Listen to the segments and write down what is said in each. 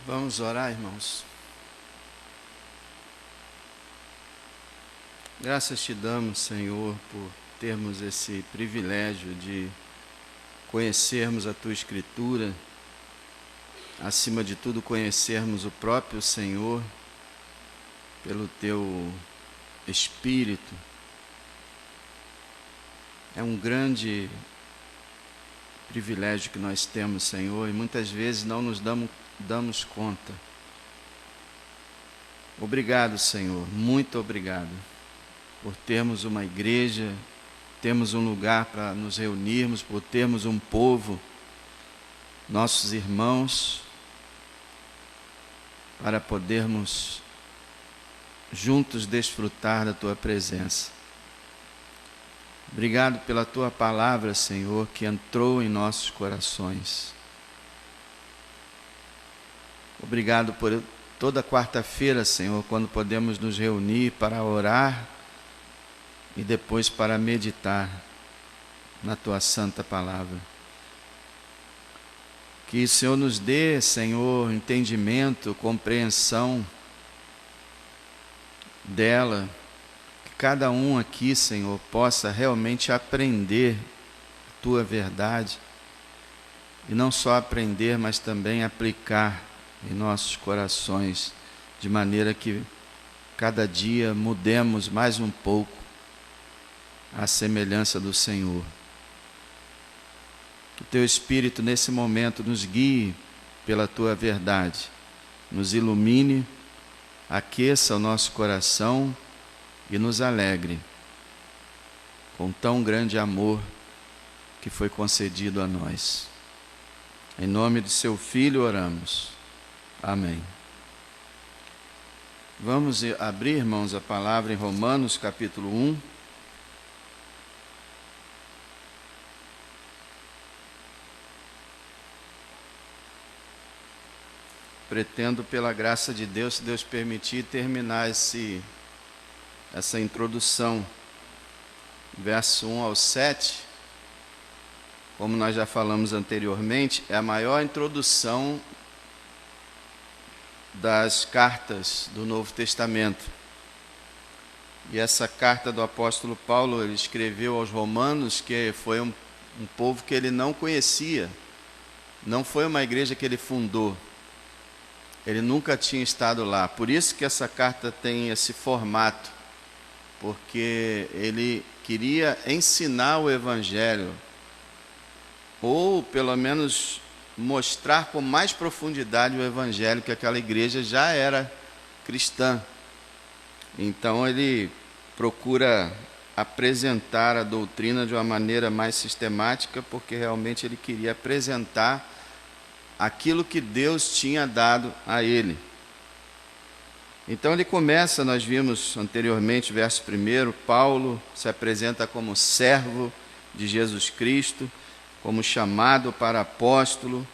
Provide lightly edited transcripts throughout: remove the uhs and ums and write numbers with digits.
Vamos orar, irmãos. Graças te damos, Senhor, por termos esse privilégio de conhecermos a Tua Escritura, acima de tudo conhecermos o próprio Senhor pelo Teu Espírito. É um grande privilégio que nós temos, Senhor, e muitas vezes não nos damos conta. Obrigado, Senhor, muito obrigado por termos uma igreja, termos um lugar para nos reunirmos, por termos um povo, nossos irmãos, para podermos juntos desfrutar da Tua presença. Obrigado pela Tua palavra, Senhor, que entrou em nossos corações. Obrigado por toda quarta-feira, Senhor, quando podemos nos reunir para orar e depois para meditar na Tua santa palavra. Que o Senhor nos dê, Senhor, entendimento, compreensão dela, que cada um aqui, Senhor, possa realmente aprender a Tua verdade, e não só aprender, mas também aplicar em nossos corações, de maneira que cada dia mudemos mais um pouco à semelhança do Senhor. Que Teu Espírito nesse momento nos guie pela Tua verdade, nos ilumine, aqueça o nosso coração e nos alegre com tão grande amor que foi concedido a nós. Em nome de Seu Filho oramos. Amém. Vamos abrir, irmãos, a palavra em Romanos capítulo 1. Pretendo, pela graça de Deus, se Deus permitir, terminar essa introdução, verso 1 ao 7, como nós já falamos anteriormente, é a maior introdução das cartas do Novo Testamento. E essa carta do apóstolo Paulo, ele escreveu aos romanos, que foi um povo que ele não conhecia, não foi uma igreja que ele fundou. Ele nunca tinha estado lá. Por isso que essa carta tem esse formato, porque ele queria ensinar o Evangelho, ou pelo menos mostrar com mais profundidade o Evangelho, que aquela igreja já era cristã. Então ele procura apresentar a doutrina de uma maneira mais sistemática, porque realmente ele queria apresentar aquilo que Deus tinha dado a ele. Então ele começa, nós vimos anteriormente, verso 1, Paulo se apresenta como servo de Jesus Cristo, como chamado para apóstolo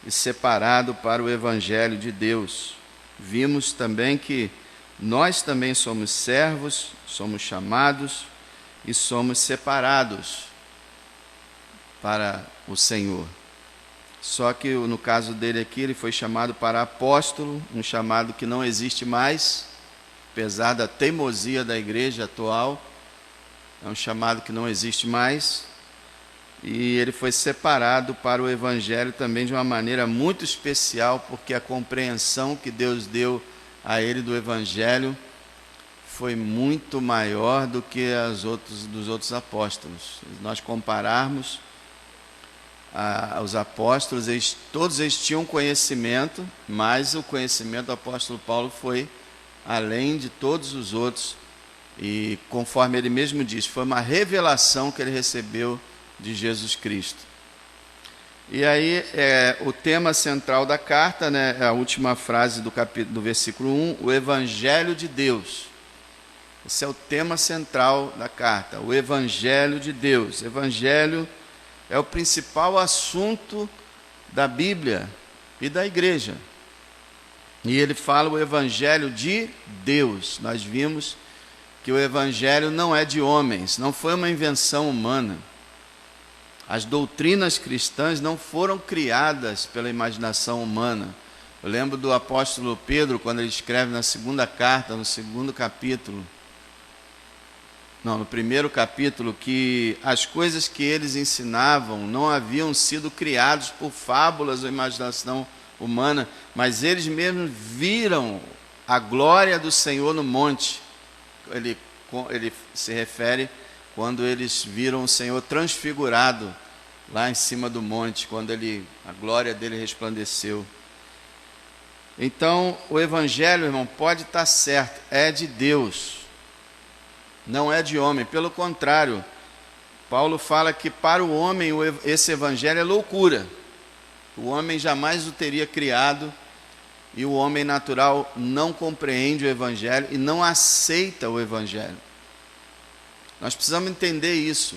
e separado para o Evangelho de Deus. Vimos também que nós também somos servos, somos chamados e somos separados para o Senhor. Só que no caso dele aqui, ele foi chamado para apóstolo, um chamado que não existe mais, apesar da teimosia da igreja atual, é um chamado que não existe mais, e ele foi separado para o Evangelho também de uma maneira muito especial, porque a compreensão que Deus deu a ele do Evangelho foi muito maior do que dos outros apóstolos. Se nós compararmos os apóstolos, todos eles tinham conhecimento, mas o conhecimento do apóstolo Paulo foi além de todos os outros, e conforme ele mesmo diz, foi uma revelação que ele recebeu de Jesus Cristo. E aí o tema central da carta, né, é a última frase do versículo 1, o Evangelho de Deus. Esse é o tema central da carta, o Evangelho de Deus. Evangelho é o principal assunto da Bíblia e da igreja. E ele fala o Evangelho de Deus. Nós vimos que o Evangelho não é de homens, não foi uma invenção humana. As doutrinas cristãs não foram criadas pela imaginação humana, Eu lembro do apóstolo Pedro, quando ele escreve na segunda carta, no segundo capítulo, no primeiro capítulo, que as coisas que eles ensinavam não haviam sido criadas por fábulas ou imaginação humana, mas eles mesmos viram a glória do Senhor no monte. Ele se refere quando eles viram o Senhor transfigurado lá em cima do monte, quando a glória dele resplandeceu. Então, o Evangelho, irmão, pode estar certo, é de Deus, não é de homem. Pelo contrário, Paulo fala que para o homem esse Evangelho é loucura. O homem jamais o teria criado, e o homem natural não compreende o Evangelho e não aceita o Evangelho. Nós precisamos entender isso.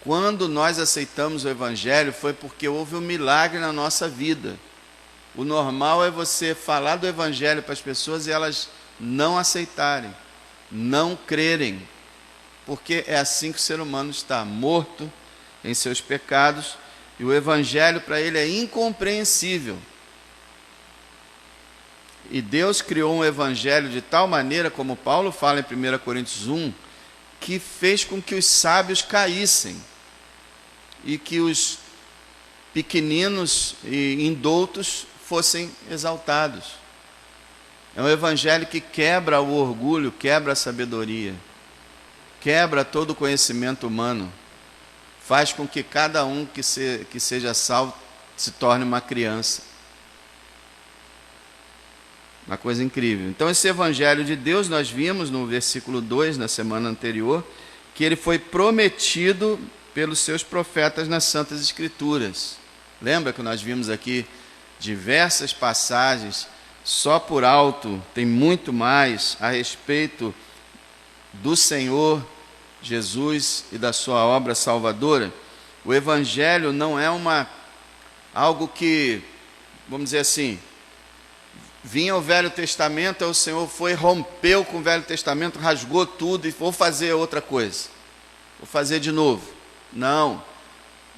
Quando nós aceitamos o Evangelho, foi porque houve um milagre na nossa vida. O normal é você falar do Evangelho para as pessoas e elas não aceitarem, não crerem, porque é assim que o ser humano está, morto em seus pecados, e o Evangelho para ele é incompreensível. E Deus criou um Evangelho de tal maneira, como Paulo fala em 1 Coríntios 1, que fez com que os sábios caíssem, e que os pequeninos e indoutos fossem exaltados. É um Evangelho que quebra o orgulho, quebra a sabedoria, quebra todo o conhecimento humano, faz com que cada um que seja salvo se torne uma criança. Uma coisa incrível. Então, esse Evangelho de Deus, nós vimos no versículo 2, na semana anterior, que ele foi prometido pelos seus profetas nas Santas Escrituras. Lembra que nós vimos aqui diversas passagens, só por alto, tem muito mais a respeito do Senhor Jesus e da sua obra salvadora. O Evangelho não é algo que, vamos dizer assim, vinha o Velho Testamento, aí o Senhor rompeu com o Velho Testamento, rasgou tudo e vou fazer outra coisa, vou fazer de novo. Não,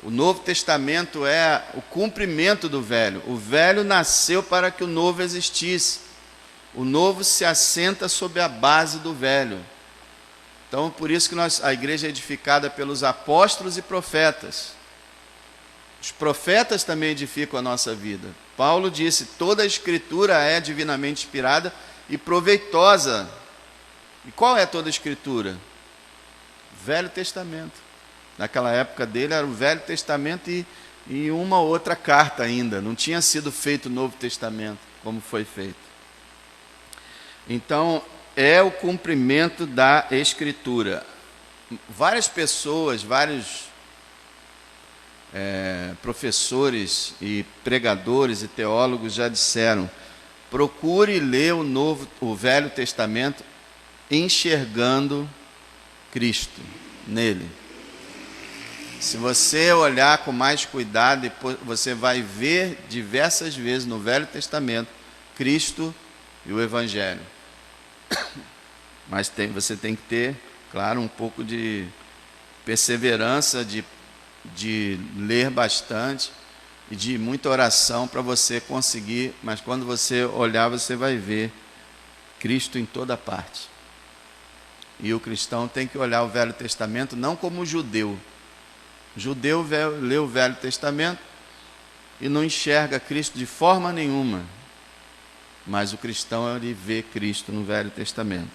o Novo Testamento é o cumprimento do Velho. O Velho nasceu para que o Novo existisse. O Novo se assenta sobre a base do Velho. Então, por isso que a igreja é edificada pelos apóstolos e profetas. Os profetas também edificam a nossa vida. Paulo disse, toda a Escritura é divinamente inspirada e proveitosa. E qual é toda a Escritura? Velho Testamento. Naquela época dele era o Velho Testamento e uma outra carta ainda. Não tinha sido feito o Novo Testamento, como foi feito. Então, é o cumprimento da Escritura. Várias pessoas, vários professores e pregadores e teólogos já disseram, procure ler o Velho Testamento enxergando Cristo nele. Se você olhar com mais cuidado, você vai ver diversas vezes no Velho Testamento Cristo e o Evangelho. Mas você tem que ter, claro, um pouco de perseverança, de ler bastante e de muita oração para você conseguir, mas quando você olhar, você vai ver Cristo em toda parte. E o cristão tem que olhar o Velho Testamento não como judeu. O judeu lê o Velho Testamento e não enxerga Cristo de forma nenhuma, mas o cristão ele vê Cristo no Velho Testamento.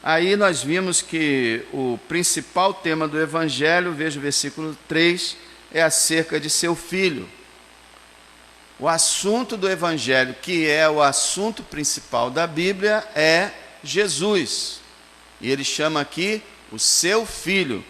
Aí nós vimos que o principal tema do Evangelho, veja o versículo 3, é acerca de seu Filho. O assunto do Evangelho, que é o assunto principal da Bíblia, é Jesus. E ele chama aqui o seu Filho.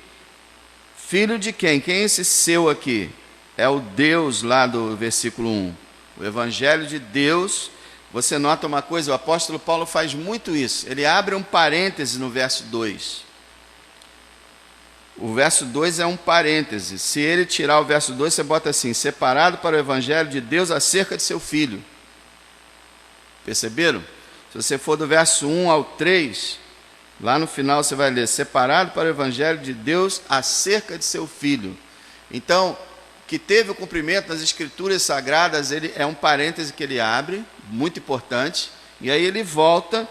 Filho de quem? Quem é esse seu aqui? É o Deus lá do versículo 1. O Evangelho de Deus. Você nota uma coisa, o apóstolo Paulo faz muito isso. Ele abre um parêntese no verso 2. O verso 2 é um parêntese. Se ele tirar o verso 2, você bota assim, separado para o Evangelho de Deus acerca de seu Filho. Perceberam? Se você for do verso 1 ao 3, lá no final você vai ler, separado para o Evangelho de Deus acerca de seu Filho. Então, o que teve o cumprimento nas Escrituras Sagradas, ele é um parêntese que ele abre, muito importante, e aí ele volta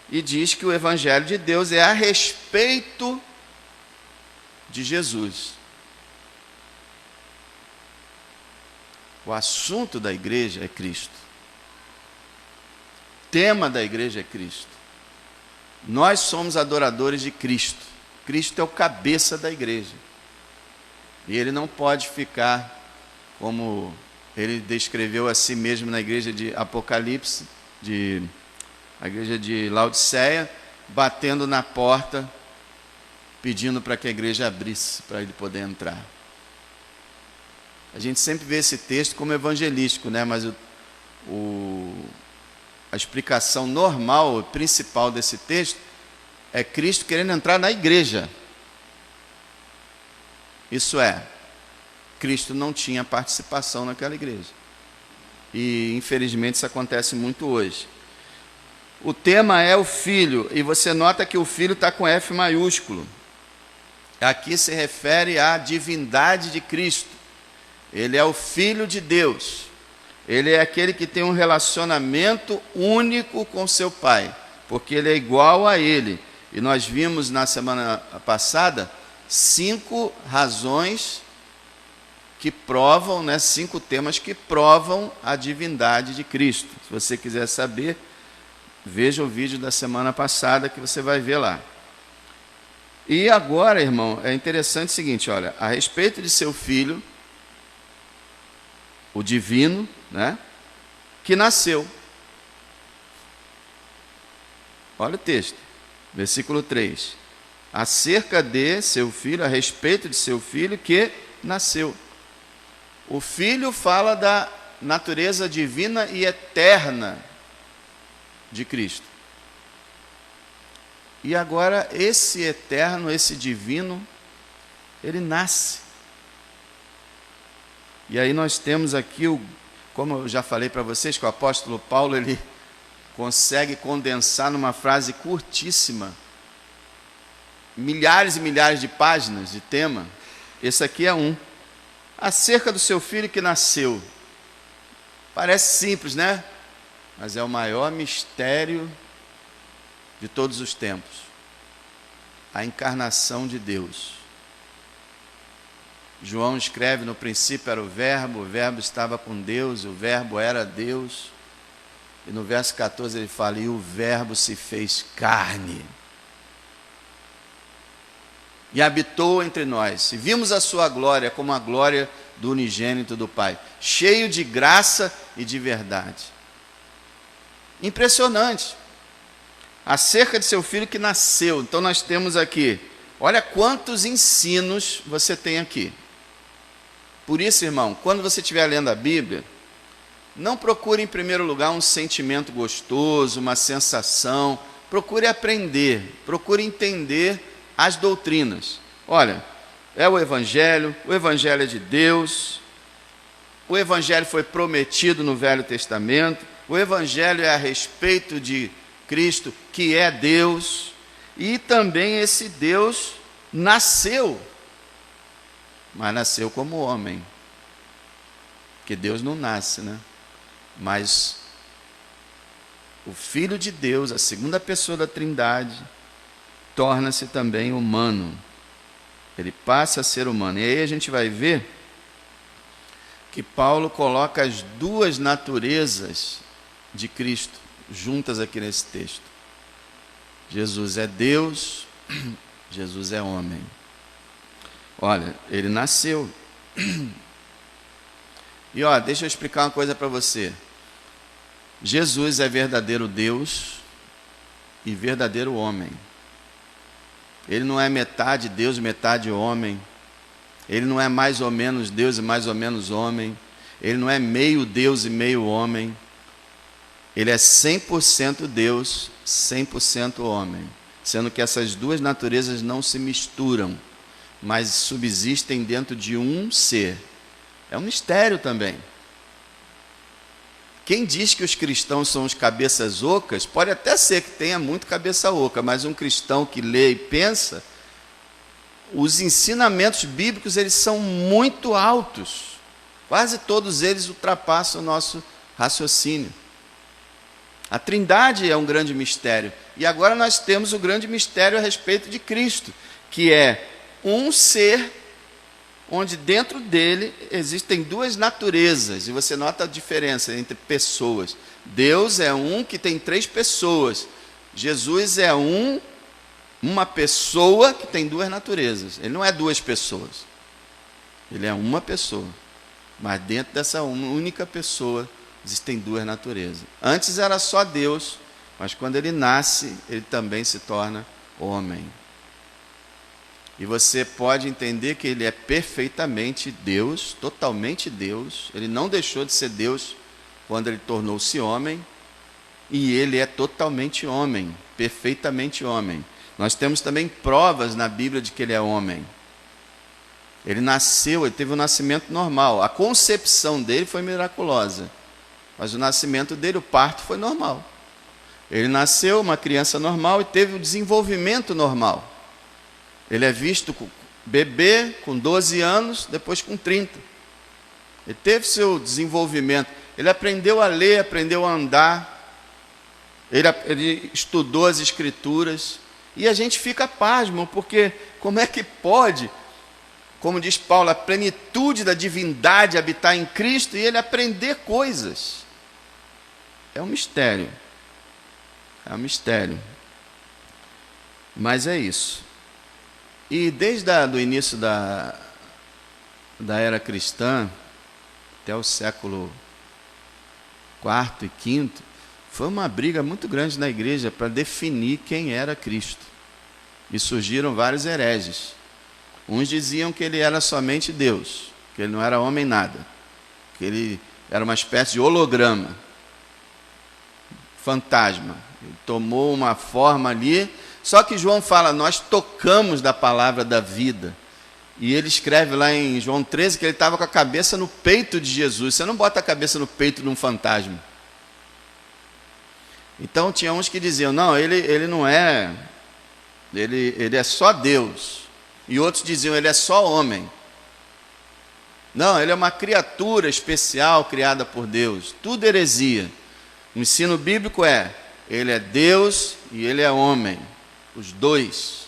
e diz que o Evangelho de Deus é a respeito de Jesus. O assunto da igreja é Cristo. O tema da igreja é Cristo. Nós somos adoradores de Cristo. Cristo é o cabeça da igreja. E ele não pode ficar, como ele descreveu a si mesmo na igreja de Apocalipse, a igreja de Laodiceia, batendo na porta, pedindo para que a igreja abrisse, para ele poder entrar. A gente sempre vê esse texto como evangelístico, né? Mas a explicação normal, principal desse texto, é Cristo querendo entrar na igreja. Isso é, Cristo não tinha participação naquela igreja. E, infelizmente, isso acontece muito hoje. O tema é o Filho, e você nota que o Filho está com F maiúsculo. Aqui se refere à divindade de Cristo. Ele é o Filho de Deus. Ele é aquele que tem um relacionamento único com seu Pai, porque ele é igual a ele. E nós vimos na semana passada 5 razões que provam, 5 temas que provam a divindade de Cristo. Se você quiser saber, veja o vídeo da semana passada que você vai ver lá. E agora, irmão, é interessante o seguinte, olha, a respeito de seu Filho, o divino, que nasceu. Olha o texto, versículo 3. Acerca de seu filho, a respeito de seu filho que nasceu. O filho fala da natureza divina e eterna de Cristo. E agora esse eterno, esse divino, ele nasce. E aí nós temos aqui, como eu já falei para vocês, que o apóstolo Paulo, ele consegue condensar numa frase curtíssima, milhares e milhares de páginas de tema. Esse aqui é um. Acerca do seu filho que nasceu. Parece simples, né? Mas é o maior mistério de todos os tempos. A encarnação de Deus. João escreve: no princípio era o verbo estava com Deus, o verbo era Deus. E no verso 14 ele fala: e o verbo se fez carne e habitou entre nós, e vimos a sua glória como a glória do unigênito do Pai, cheio de graça e de verdade. Impressionante. Acerca de seu filho que nasceu. Então nós temos aqui, olha quantos ensinos você tem aqui. Por isso, irmão, quando você estiver lendo a Bíblia, não procure em primeiro lugar um sentimento gostoso, uma sensação. Procure aprender, procure entender as doutrinas. Olha, é o Evangelho é de Deus, o Evangelho foi prometido no Velho Testamento, o Evangelho é a respeito de Cristo, que é Deus, e também esse Deus nasceu, mas nasceu como homem, porque Deus não nasce, Mas o Filho de Deus, a segunda pessoa da Trindade, torna-se também humano. Ele passa a ser humano. E aí a gente vai ver que Paulo coloca as duas naturezas de Cristo juntas aqui nesse texto. Jesus é Deus, Jesus é homem. Olha, ele nasceu. E deixa eu explicar uma coisa para você. Jesus é verdadeiro Deus e verdadeiro homem. Ele não é metade Deus, metade homem. Ele não é mais ou menos Deus e mais ou menos homem. Ele não é meio Deus e meio homem. Ele é 100% Deus, 100% homem. Sendo que essas duas naturezas não se misturam, mas subsistem dentro de um ser. É um mistério também. Quem diz que os cristãos são os cabeças ocas, pode até ser que tenha muito cabeça oca, mas um cristão que lê e pensa, os ensinamentos bíblicos, eles são muito altos. Quase todos eles ultrapassam o nosso raciocínio. A Trindade é um grande mistério. E agora nós temos o grande mistério a respeito de Cristo, que é um ser onde dentro dele existem duas naturezas. E você nota a diferença entre pessoas. Deus é um que tem três pessoas. Jesus é uma pessoa que tem duas naturezas. Ele não é duas pessoas. Ele é uma pessoa. Mas dentro dessa única pessoa existem duas naturezas. Antes era só Deus, mas quando ele nasce, ele também se torna homem. E você pode entender que ele é perfeitamente Deus, totalmente Deus. Ele não deixou de ser Deus quando ele tornou-se homem. E ele é totalmente homem, perfeitamente homem. Nós temos também provas na Bíblia de que ele é homem. Ele nasceu, ele teve um nascimento normal. A concepção dele foi miraculosa. Mas o nascimento dele, o parto, foi normal. Ele nasceu uma criança normal e teve o desenvolvimento normal. Ele é visto bebê com 12 anos, depois com 30. Ele teve seu desenvolvimento. Ele aprendeu a ler, aprendeu a andar. Ele estudou as Escrituras. E a gente fica pasmo, porque como é que pode, como diz Paulo, a plenitude da divindade habitar em Cristo e ele aprender coisas? É um mistério. É um mistério. Mas é isso. E desde o início da era cristã, até o século IV e V, foi uma briga muito grande na igreja para definir quem era Cristo. E surgiram vários hereges. Uns diziam que ele era somente Deus, que ele não era homem nada, que ele era uma espécie de holograma, fantasma. Ele tomou uma forma ali. Só que João fala, nós tocamos da palavra da vida. E ele escreve lá em João 13 que ele estava com a cabeça no peito de Jesus. Você não bota a cabeça no peito de um fantasma. Então tinha uns que diziam, não, ele não é, ele é só Deus. E outros diziam, ele é só homem. Não, ele é uma criatura especial criada por Deus. Tudo heresia. O ensino bíblico é, ele é Deus e ele é homem. Os dois.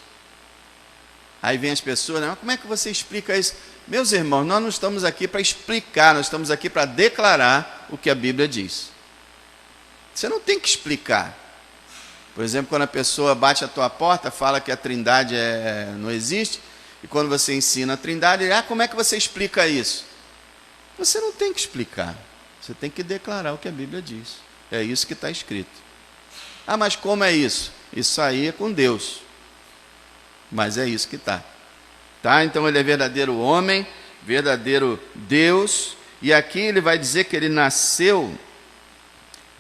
Aí vem as pessoas, né? Mas como é que você explica isso? Meus irmãos, nós não estamos aqui para explicar, nós estamos aqui para declarar o que a Bíblia diz. Você não tem que explicar. Por exemplo, quando a pessoa bate a tua porta, fala que a Trindade não existe, e quando você ensina a Trindade, ele, como é que você explica isso? Você não tem que explicar. Você tem que declarar o que a Bíblia diz. É isso que está escrito. Mas como é isso? Isso aí é com Deus. Mas é isso que está. Então ele é verdadeiro homem, verdadeiro Deus. E aqui ele vai dizer que ele nasceu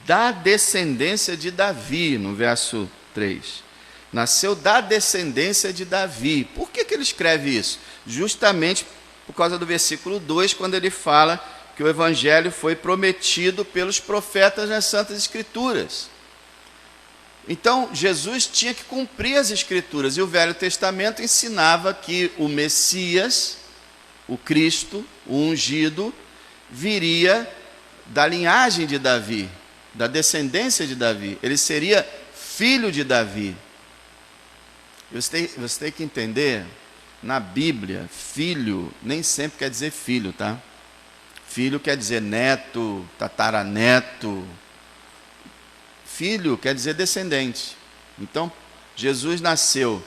da descendência de Davi, no verso 3. Nasceu da descendência de Davi. Por que ele escreve isso? Justamente por causa do versículo 2, quando ele fala que o evangelho foi prometido pelos profetas nas Santas Escrituras. Então, Jesus tinha que cumprir as Escrituras, e o Velho Testamento ensinava que o Messias, o Cristo, o ungido, viria da linhagem de Davi, da descendência de Davi. Ele seria filho de Davi. Você tem que entender, na Bíblia, filho nem sempre quer dizer filho, tá? Filho quer dizer neto, tataraneto. Filho quer dizer descendente. Então, Jesus nasceu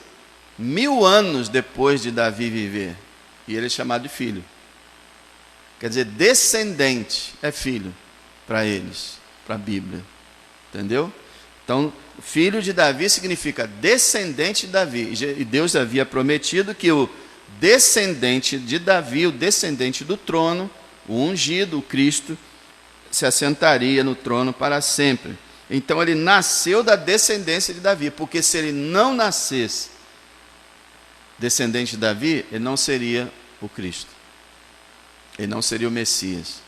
1000 anos depois de Davi viver. E ele é chamado de filho. Quer dizer, descendente é filho para eles, para a Bíblia. Entendeu? Então, filho de Davi significa descendente de Davi. E Deus havia prometido que o descendente de Davi, o descendente do trono, o ungido, o Cristo, se assentaria no trono para sempre. Então ele nasceu da descendência de Davi, porque se ele não nascesse descendente de Davi, ele não seria o Cristo. Ele não seria o Messias.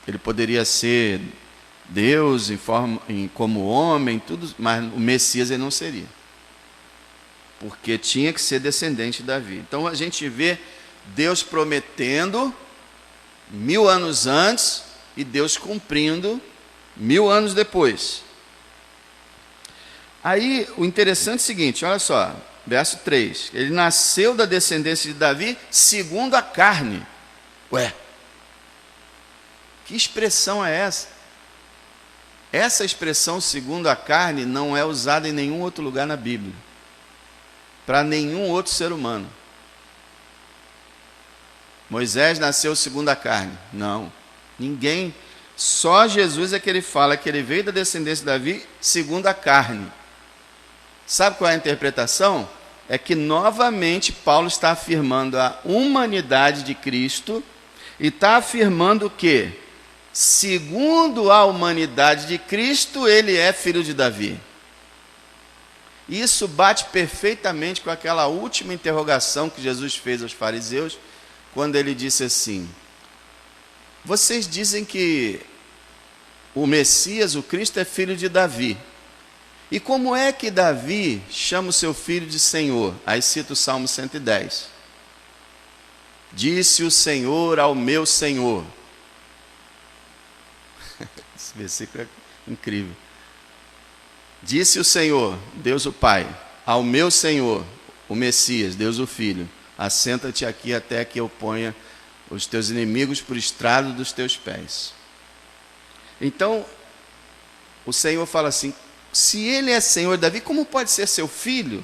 Ele poderia ser Deus como homem, tudo, mas o Messias ele não seria. Porque tinha que ser descendente de Davi. Então a gente vê Deus prometendo 1000 anos antes e Deus cumprindo 1000 anos depois. Aí, o interessante é o seguinte, olha só, verso 3. Ele nasceu da descendência de Davi segundo a carne. Ué, que expressão é essa? Essa expressão segundo a carne não é usada em nenhum outro lugar na Bíblia. Para nenhum outro ser humano. Moisés nasceu segundo a carne. Não, ninguém. Só Jesus é que ele fala que ele veio da descendência de Davi segundo a carne. Sabe qual é a interpretação? É que novamente Paulo está afirmando a humanidade de Cristo e está afirmando que, segundo a humanidade de Cristo, ele é filho de Davi. Isso bate perfeitamente com aquela última interrogação que Jesus fez aos fariseus, quando ele disse assim: vocês dizem que o Messias, o Cristo, é filho de Davi. E como é que Davi chama o seu filho de Senhor? Aí cita o Salmo 110. Disse o Senhor ao meu Senhor. Esse versículo é incrível. Disse o Senhor, Deus o Pai, ao meu Senhor, o Messias, Deus o Filho, assenta-te aqui até que eu ponha os teus inimigos por estrado dos teus pés. Então, o Senhor fala assim: se ele é Senhor de Davi, como pode ser seu filho?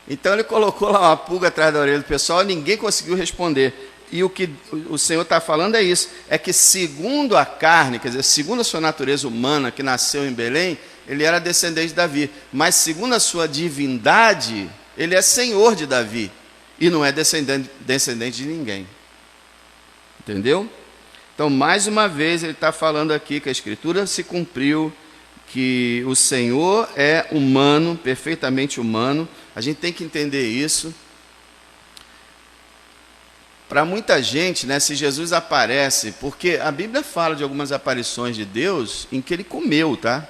Então ele colocou lá uma pulga atrás da orelha do pessoal e ninguém conseguiu responder. E o que o Senhor está falando é isso, é que segundo a carne, quer dizer, segundo a sua natureza humana, que nasceu em Belém, ele era descendente de Davi, mas segundo a sua divindade, ele é Senhor de Davi, e não é descendente de ninguém. Entendeu? Então, mais uma vez, ele está falando aqui que a Escritura se cumpriu, que o Senhor é humano, perfeitamente humano. A gente tem que entender isso. Para muita gente, né, se Jesus aparece, porque a Bíblia fala de algumas aparições de Deus em que ele comeu, tá?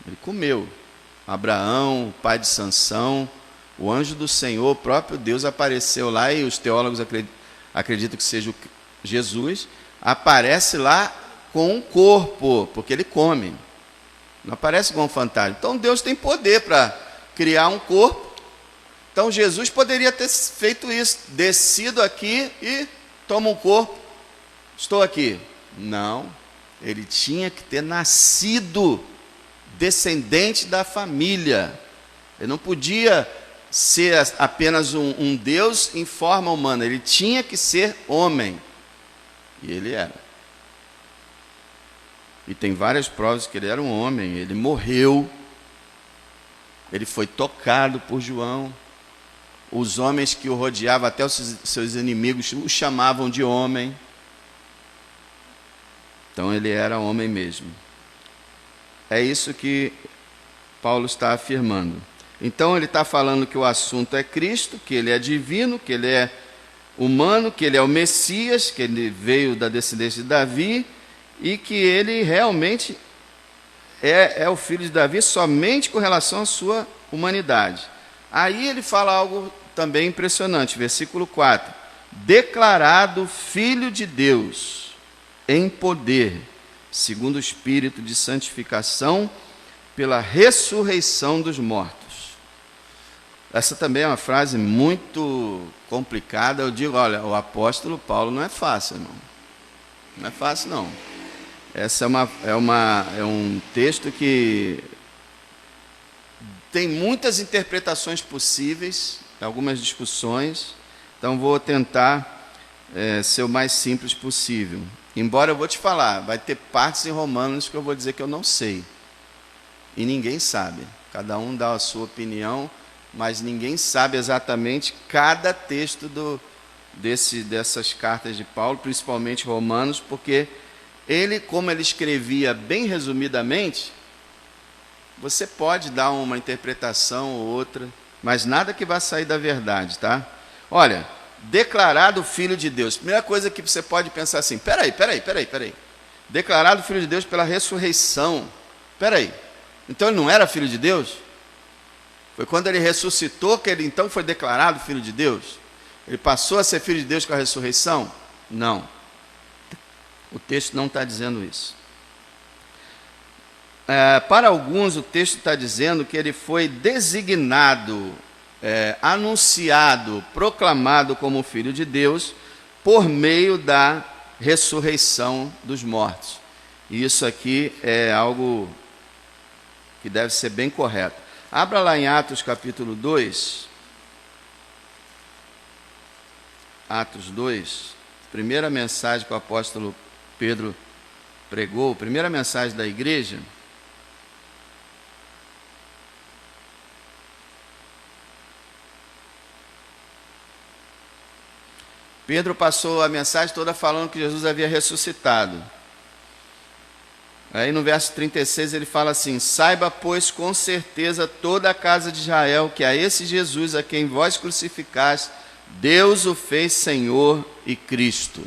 Ele comeu. Abraão, o pai de Sansão, o anjo do Senhor, o próprio Deus apareceu lá, e os teólogos acreditam que seja Jesus, aparece lá com um corpo, porque ele come. Não aparece com um fantasma. Então Deus tem poder para criar um corpo. Então Jesus poderia ter feito isso, descido aqui e toma um corpo, estou aqui. Não, ele tinha que ter nascido descendente da família. Ele não podia ser apenas um Deus em forma humana, ele tinha que ser homem. E ele era. E tem várias provas que ele era um homem. Ele morreu, ele foi tocado por João. Os homens que o rodeavam, até os seus inimigos, o chamavam de homem. Então ele era homem mesmo. É isso que Paulo está afirmando. Então ele está falando que o assunto é Cristo, que ele é divino, que ele é humano, que ele é o Messias, que ele veio da descendência de Davi, e que ele realmente é o filho de Davi somente com relação à sua humanidade. Aí ele fala algo também impressionante, versículo 4. Declarado filho de Deus em poder, segundo o Espírito de santificação, pela ressurreição dos mortos. Essa também é uma frase muito complicada. Eu digo, olha, o apóstolo Paulo não é fácil, irmão. Não é fácil, não. Essa é um texto que tem muitas interpretações possíveis, algumas discussões. Então vou tentar ser o mais simples possível. Embora eu vou te falar, vai ter partes em Romanos que eu vou dizer que eu não sei. E ninguém sabe. Cada um dá a sua opinião, mas ninguém sabe exatamente cada texto dessas cartas de Paulo, principalmente Romanos, porque ele, como ele escrevia bem resumidamente, você pode dar uma interpretação ou outra, mas nada que vá sair da verdade, tá? Olha, declarado filho de Deus. Primeira coisa que você pode pensar assim, peraí. Declarado filho de Deus pela ressurreição. Peraí, então ele não era filho de Deus? Foi quando ele ressuscitou que ele então foi declarado filho de Deus? Ele passou a ser filho de Deus com a ressurreição? Não. O texto não está dizendo isso. Para alguns, o texto está dizendo que ele foi designado, anunciado, proclamado como filho de Deus por meio da ressurreição dos mortos. E isso aqui é algo que deve ser bem correto. Abra lá em Atos capítulo 2. Atos 2, primeira mensagem que o apóstolo Pedro pregou, primeira mensagem da igreja. Pedro passou a mensagem toda falando que Jesus havia ressuscitado. Aí no verso 36 ele fala assim: saiba, pois, com certeza toda a casa de Israel, que a esse Jesus a quem vós crucificaste, Deus o fez Senhor e Cristo.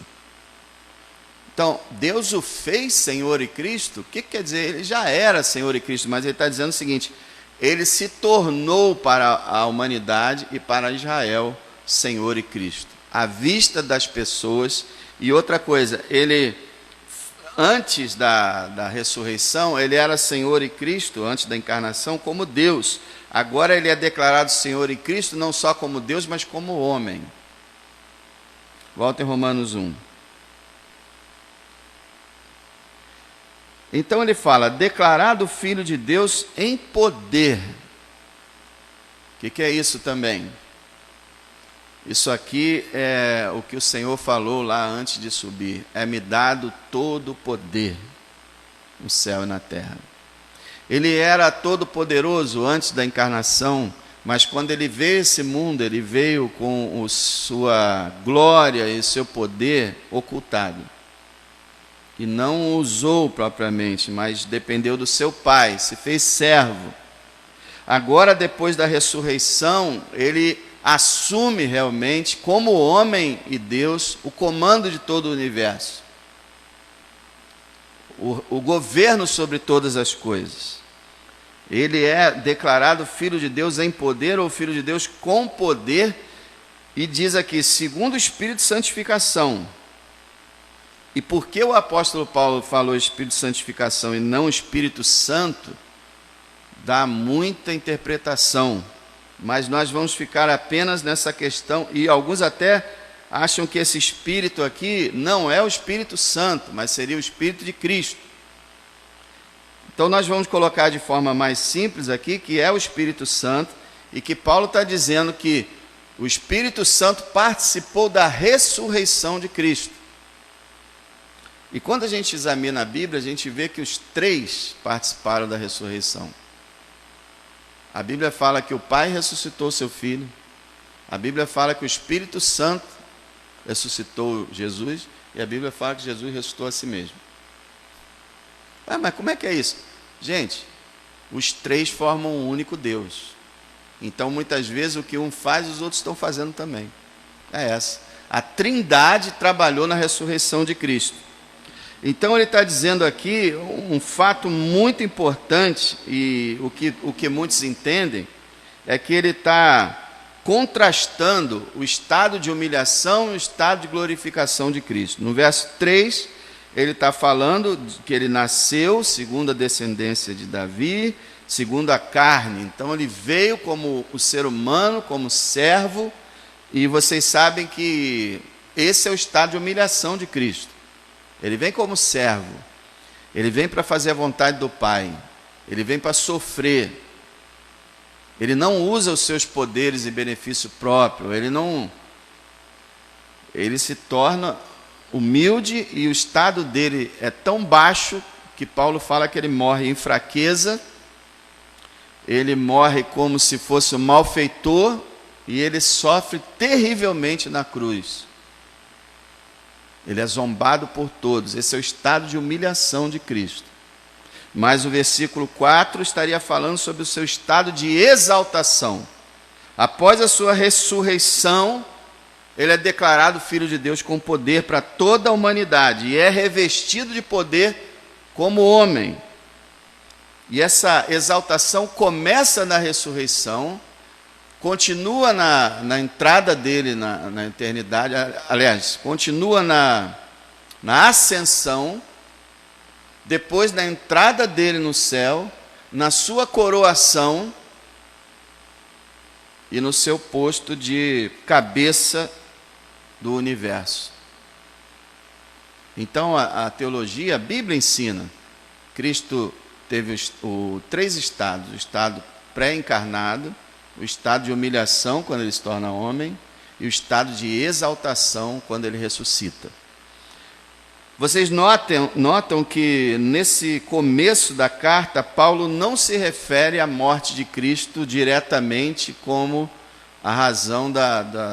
Então, Deus o fez Senhor e Cristo? O que quer dizer? Ele já era Senhor e Cristo, mas ele está dizendo o seguinte: ele se tornou para a humanidade e para Israel Senhor e Cristo, à vista das pessoas. E outra coisa, ele, antes da ressurreição, ele era Senhor e Cristo, antes da encarnação, como Deus. Agora ele é declarado Senhor e Cristo, não só como Deus, mas como homem. Volta em Romanos 1. Então ele fala, declarado Filho de Deus em poder. O que é isso também? Isso aqui é o que o Senhor falou lá antes de subir. É-me dado todo o poder no céu e na terra. Ele era todo poderoso antes da encarnação, mas quando ele veio a esse mundo, ele veio com sua glória e seu poder ocultado. E não o usou propriamente, mas dependeu do seu Pai, se fez servo. Agora, depois da ressurreição, ele assume realmente, como homem e Deus, o comando de todo o universo. O governo sobre todas as coisas. Ele é declarado Filho de Deus em poder, ou Filho de Deus com poder, e diz aqui, segundo o Espírito de santificação. E por que o apóstolo Paulo falou Espírito de santificação e não Espírito Santo, dá muita interpretação, mas nós vamos ficar apenas nessa questão, e alguns até acham que esse Espírito aqui não é o Espírito Santo, mas seria o Espírito de Cristo. Então nós vamos colocar de forma mais simples aqui, que é o Espírito Santo, e que Paulo está dizendo que o Espírito Santo participou da ressurreição de Cristo. E quando a gente examina a Bíblia, a gente vê que os três participaram da ressurreição. A Bíblia fala que o Pai ressuscitou seu Filho. A Bíblia fala que o Espírito Santo ressuscitou Jesus. E a Bíblia fala que Jesus ressuscitou a si mesmo. Mas como é que é isso? Gente, os três formam um único Deus. Então, muitas vezes, o que um faz, os outros estão fazendo também. É essa. A Trindade trabalhou na ressurreição de Cristo. Então ele está dizendo aqui um fato muito importante, e o que muitos entendem é que ele está contrastando o estado de humilhação e o estado de glorificação de Cristo. No verso 3, ele está falando que ele nasceu segundo a descendência de Davi, segundo a carne. Então ele veio como o ser humano, como servo, e vocês sabem que esse é o estado de humilhação de Cristo. Ele vem como servo, ele vem para fazer a vontade do Pai, ele vem para sofrer, ele não usa os seus poderes e benefício próprio, ele se torna humilde, e o estado dele é tão baixo que Paulo fala que ele morre em fraqueza, ele morre como se fosse um malfeitor, e ele sofre terrivelmente na cruz. Ele é zombado por todos. Esse é o estado de humilhação de Cristo. Mas o versículo 4 estaria falando sobre o seu estado de exaltação. Após a sua ressurreição, ele é declarado Filho de Deus com poder para toda a humanidade, e é revestido de poder como homem. E essa exaltação começa na ressurreição, continua na entrada dele na eternidade, aliás, continua na ascensão, depois da entrada dele no céu, na sua coroação e no seu posto de cabeça do universo. Então a teologia, a Bíblia ensina, Cristo teve três estados: o estado pré-encarnado, o estado de humilhação, quando ele se torna homem, e o estado de exaltação, quando ele ressuscita. Vocês notam que nesse começo da carta, Paulo não se refere à morte de Cristo diretamente como a razão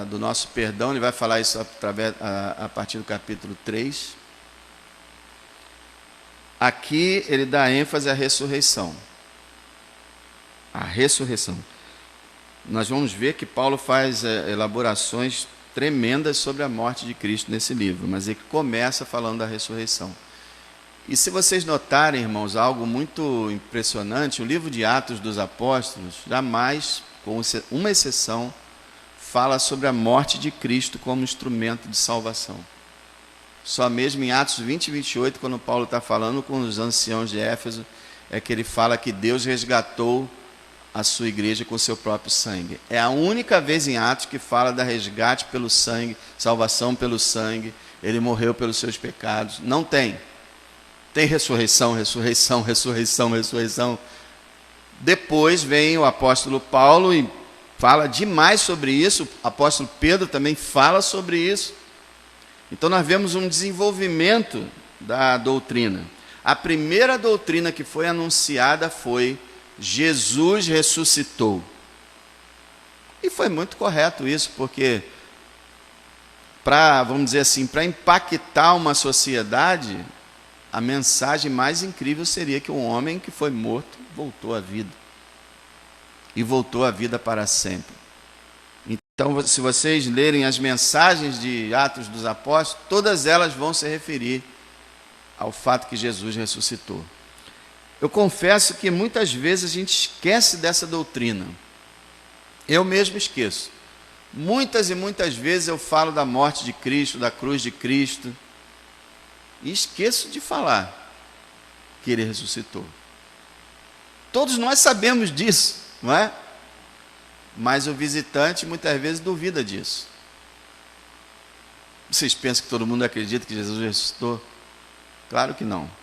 do nosso perdão. Ele vai falar isso a partir do capítulo 3. Aqui ele dá ênfase à ressurreição. A ressurreição. Nós vamos ver que Paulo faz elaborações tremendas sobre a morte de Cristo nesse livro, mas ele começa falando da ressurreição. E se vocês notarem, irmãos, algo muito impressionante, o livro de Atos dos Apóstolos jamais, com uma exceção, fala sobre a morte de Cristo como instrumento de salvação. Só mesmo em Atos 20 e 28, quando Paulo está falando com os anciãos de Éfeso, é que ele fala que Deus resgatou a sua igreja com o seu próprio sangue. É a única vez em Atos que fala da resgate pelo sangue, salvação pelo sangue, ele morreu pelos seus pecados. Não tem. Tem ressurreição, ressurreição, ressurreição, ressurreição. Depois vem o apóstolo Paulo e fala demais sobre isso. O apóstolo Pedro também fala sobre isso. Então nós vemos um desenvolvimento da doutrina. A primeira doutrina que foi anunciada foi: Jesus ressuscitou. E foi muito correto isso, porque vamos dizer assim, para impactar uma sociedade, a mensagem mais incrível seria que um homem que foi morto voltou à vida. E voltou à vida para sempre. Então, se vocês lerem as mensagens de Atos dos Apóstolos, todas elas vão se referir ao fato que Jesus ressuscitou. Eu confesso que muitas vezes a gente esquece dessa doutrina. Eu mesmo esqueço. Muitas e muitas vezes eu falo da morte de Cristo, da cruz de Cristo, e esqueço de falar que ele ressuscitou. Todos nós sabemos disso, não é? Mas o visitante muitas vezes duvida disso. Vocês pensam que todo mundo acredita que Jesus ressuscitou? Claro que não.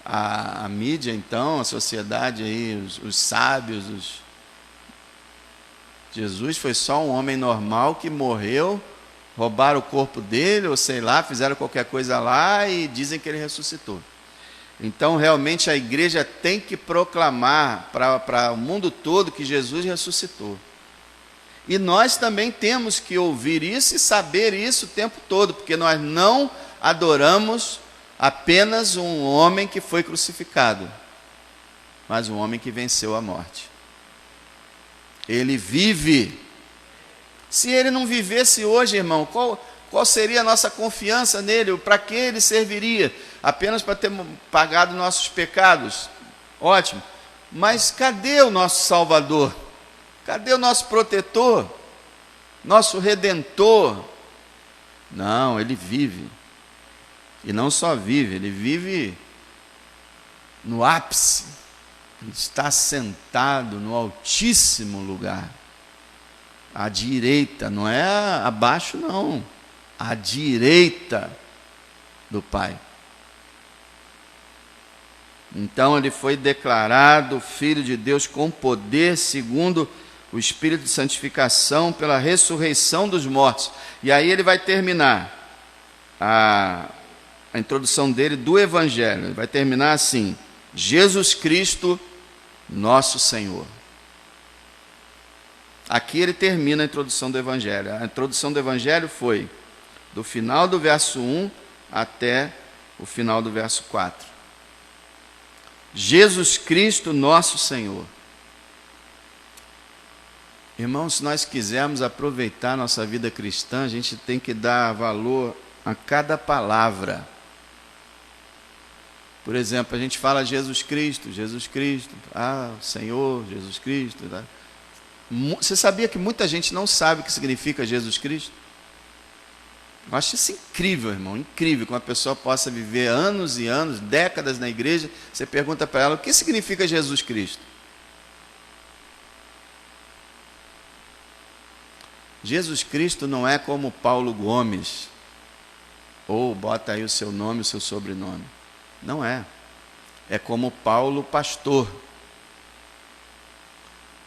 A mídia, então, a sociedade aí, os sábios, Jesus foi só um homem normal que morreu, roubaram o corpo dele, ou sei lá, fizeram qualquer coisa lá e dizem que ele ressuscitou. Então, realmente, a igreja tem que proclamar para o mundo todo que Jesus ressuscitou. E nós também temos que ouvir isso e saber isso o tempo todo, porque nós não adoramos apenas um homem que foi crucificado, mas um homem que venceu a morte. Ele vive. Se ele não vivesse hoje, irmão, qual seria a nossa confiança nele? Para que ele serviria? Apenas para ter pagado nossos pecados? Ótimo. Mas cadê o nosso Salvador? Cadê o nosso protetor? Nosso Redentor? Não, ele vive. E não só vive, ele vive no ápice. Ele está sentado no altíssimo lugar. À direita, não é abaixo não. À direita do Pai. Então ele foi declarado Filho de Deus com poder, segundo o Espírito de santificação, pela ressurreição dos mortos. E aí ele vai terminar a introdução dele do Evangelho. Ele vai terminar assim: Jesus Cristo, nosso Senhor. Aqui ele termina a introdução do Evangelho. A introdução do Evangelho foi do final do verso 1 até o final do verso 4. Jesus Cristo, nosso Senhor. Irmãos, se nós quisermos aproveitar a nossa vida cristã, a gente tem que dar valor a cada palavra. Por exemplo, a gente fala Jesus Cristo, Senhor, Jesus Cristo. Tá? Você sabia que muita gente não sabe o que significa Jesus Cristo? Eu acho isso incrível, irmão, incrível que uma pessoa possa viver anos e anos, décadas na igreja, você pergunta para ela o que significa Jesus Cristo. Jesus Cristo não é como Paulo Gomes, ou bota aí o seu nome, o seu sobrenome. Não é. É como Paulo pastor.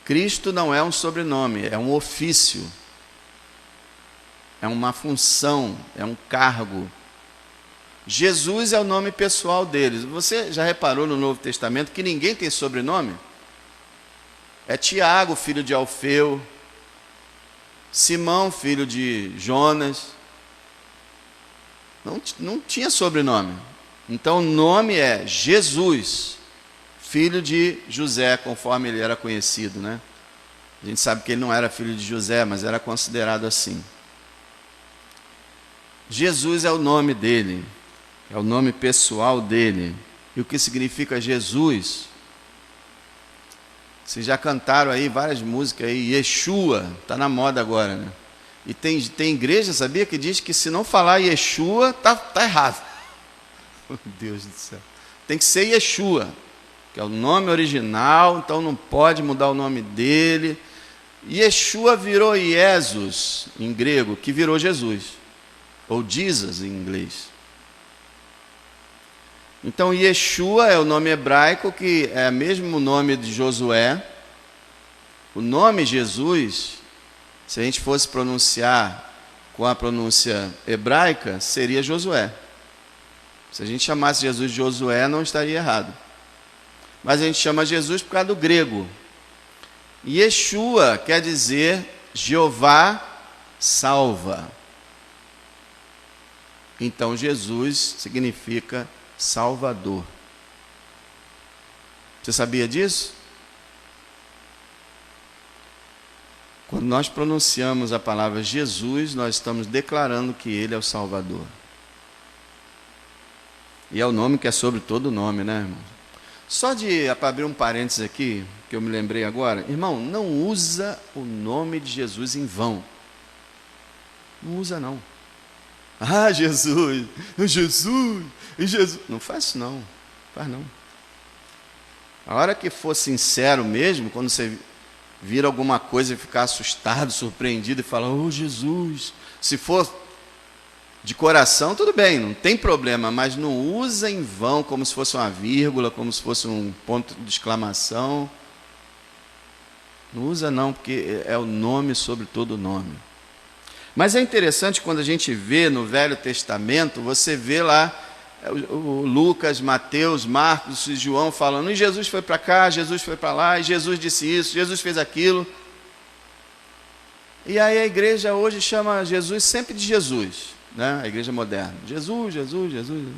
Cristo não é um sobrenome, é um ofício. É uma função, é um cargo. Jesus é o nome pessoal deles. Você já reparou no Novo Testamento que ninguém tem sobrenome? É Tiago, filho de Alfeu, Simão, filho de Jonas. Não tinha sobrenome. Então o nome é Jesus, filho de José, conforme ele era conhecido, né? A gente sabe que ele não era filho de José, mas era considerado assim. Jesus é o nome dele, é o nome pessoal dele. E o que significa Jesus? Vocês já cantaram aí várias músicas aí, Yeshua, está na moda agora, né? E tem igreja, sabia, que diz que se não falar Yeshua, tá errado. Meu Deus do céu. Tem que ser Yeshua, que é o nome original, então não pode mudar o nome dele. Yeshua virou Jesus, em grego, que virou Jesus. Ou Jesus em inglês. Então Yeshua é o nome hebraico, que é o mesmo nome de Josué. O nome Jesus, se a gente fosse pronunciar com a pronúncia hebraica, seria Josué. Se a gente chamasse Jesus de Josué, não estaria errado. Mas a gente chama Jesus por causa do grego. Yeshua quer dizer Jeová salva. Então Jesus significa Salvador. Você sabia disso? Quando nós pronunciamos a palavra Jesus, nós estamos declarando que Ele é o Salvador. E é o nome que é sobre todo nome, né, irmão? Só para abrir um parênteses aqui, que eu me lembrei agora. Irmão, não usa o nome de Jesus em vão. Não usa, não. Ah, Jesus, Jesus, Jesus. Não faz isso, não. Faz não. A hora que for sincero mesmo, quando você vir alguma coisa e ficar assustado, surpreendido e falar, oh Jesus, se for de coração, tudo bem, não tem problema, mas não usa em vão como se fosse uma vírgula, como se fosse um ponto de exclamação. Não usa não, porque é o nome sobre todo nome. Mas é interessante quando a gente vê no Velho Testamento, você vê lá o Lucas, Mateus, Marcos e João falando, e Jesus foi para cá, Jesus foi para lá, e Jesus disse isso, Jesus fez aquilo. E aí a igreja hoje chama Jesus sempre de Jesus, né? A igreja moderna. Jesus, Jesus, Jesus.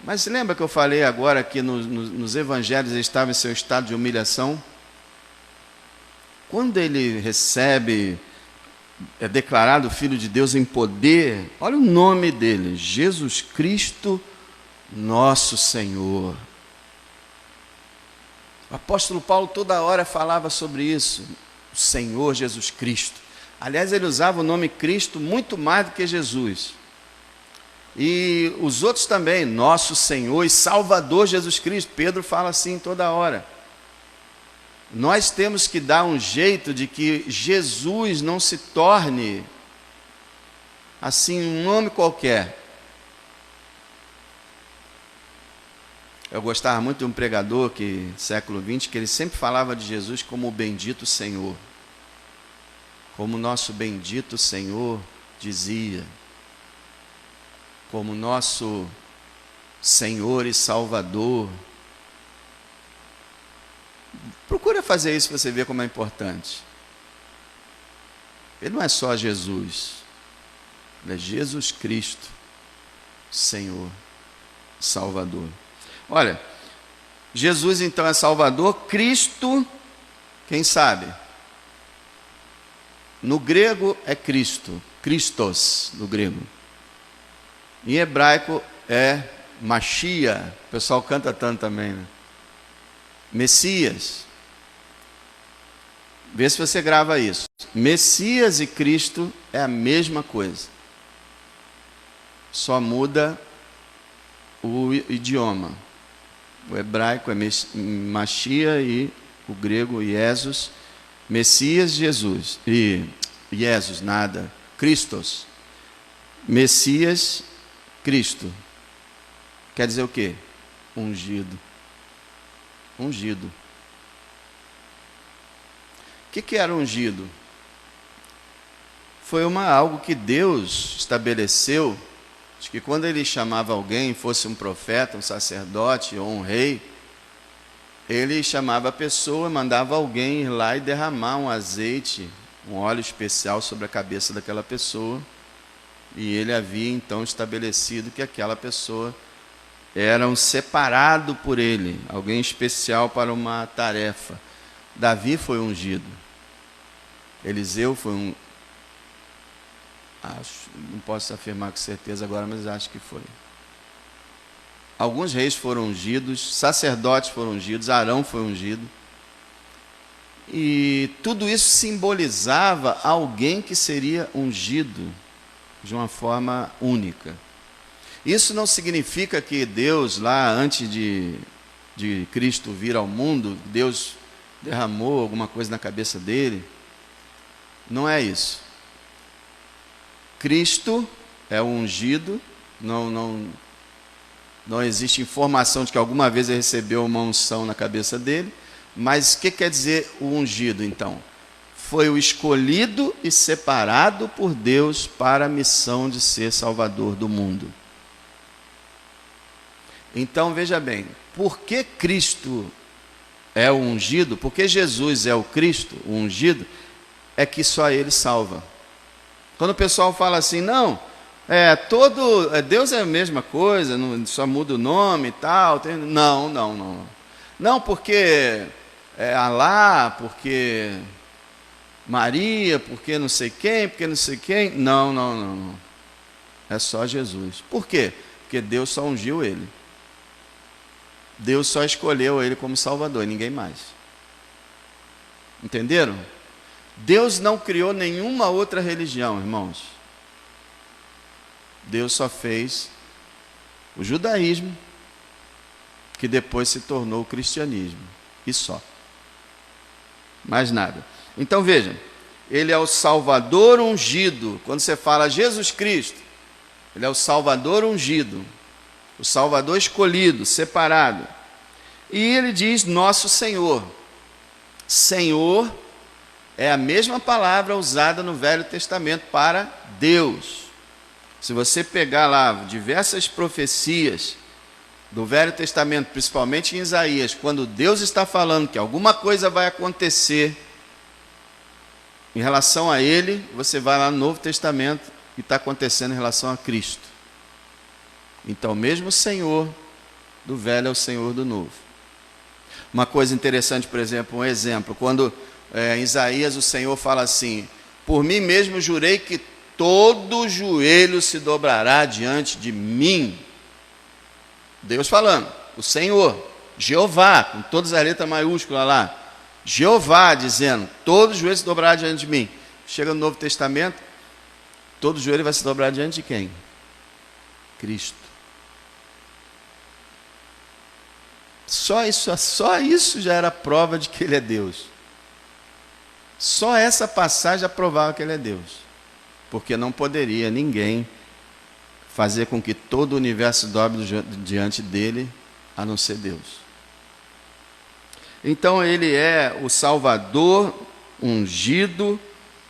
Mas se lembra que eu falei agora que nos evangelhos ele estava em seu estado de humilhação? Quando ele recebe, é declarado Filho de Deus em poder, olha o nome dele, Jesus Cristo, nosso Senhor. O apóstolo Paulo toda hora falava sobre isso, o Senhor Jesus Cristo. Aliás, ele usava o nome Cristo muito mais do que Jesus. E os outros também, nosso Senhor e Salvador Jesus Cristo. Pedro fala assim toda hora. Nós temos que dar um jeito de que Jesus não se torne assim um nome qualquer. Eu gostava muito de um pregador que século XX, que ele sempre falava de Jesus como o bendito Senhor. Como o nosso bendito Senhor dizia. Como nosso Senhor e Salvador. Procura fazer isso para você ver como é importante. Ele não é só Jesus. Ele é Jesus Cristo, Senhor, Salvador. Olha, Jesus então é Salvador, Cristo, quem sabe? No grego é Cristo, Christos, no grego. Em hebraico é Machia, o pessoal canta tanto também, né? Messias. Vê se você grava isso. Messias e Cristo é a mesma coisa. Só muda o idioma. O hebraico é Machia e o grego Jesus. Messias, Jesus. E Jesus, nada. Christos. Messias, Cristo. Quer dizer o quê? Ungido. Ungido. O que era ungido? Foi algo que Deus estabeleceu, de que quando ele chamava alguém, fosse um profeta, um sacerdote ou um rei, ele chamava a pessoa, mandava alguém ir lá e derramar um azeite, um óleo especial sobre a cabeça daquela pessoa, e ele havia então estabelecido que aquela pessoa era um separado por ele, alguém especial para uma tarefa. Davi foi ungido. Eliseu foi não posso afirmar com certeza agora, mas acho que foi. Alguns reis foram ungidos, sacerdotes foram ungidos, Arão foi ungido. E tudo isso simbolizava alguém que seria ungido de uma forma única. Isso não significa que Deus, lá antes de Cristo vir ao mundo, Deus derramou alguma coisa na cabeça dele. Não é isso. Cristo é o ungido, não existe informação de que alguma vez ele recebeu uma unção na cabeça dele, mas o que quer dizer o ungido então? Foi o escolhido e separado por Deus para a missão de ser Salvador do mundo. Então veja bem, por que Cristo é o ungido? Porque Jesus é o Cristo, o ungido, é que só ele salva. Quando o pessoal fala assim, não, Deus é a mesma coisa, só muda o nome e tal. Não. Não, porque Alá, porque Maria, porque não sei quem, porque não sei quem. Não. É só Jesus. Por quê? Porque Deus só ungiu ele. Deus só escolheu ele como Salvador, e ninguém mais. Entenderam? Deus não criou nenhuma outra religião, irmãos. Deus só fez o judaísmo, que depois se tornou o cristianismo, e só. Mais nada. Então vejam, ele é o Salvador ungido. Quando você fala Jesus Cristo, ele é o Salvador ungido, o Salvador escolhido, separado. E ele diz nosso Senhor. Senhor é a mesma palavra usada no Velho Testamento para Deus. Se você pegar lá diversas profecias do Velho Testamento, principalmente em Isaías, quando Deus está falando que alguma coisa vai acontecer em relação a ele, você vai lá no Novo Testamento e está acontecendo em relação a Cristo. Então, mesmo Senhor do Velho é o Senhor do Novo. Uma coisa interessante, por exemplo, um exemplo, quando em Isaías o Senhor fala assim, por mim mesmo jurei que todo joelho se dobrará diante de mim. Deus falando, o Senhor, Jeová, com todas as letras maiúsculas lá, Jeová dizendo, todo joelho se dobrará diante de mim. Chega no Novo Testamento, todo joelho vai se dobrar diante de quem? Cristo. Só isso já era prova de que ele é Deus. Só essa passagem já provava que ele é Deus. Porque não poderia ninguém fazer com que todo o universo dobre diante dele, a não ser Deus. Então ele é o Salvador ungido,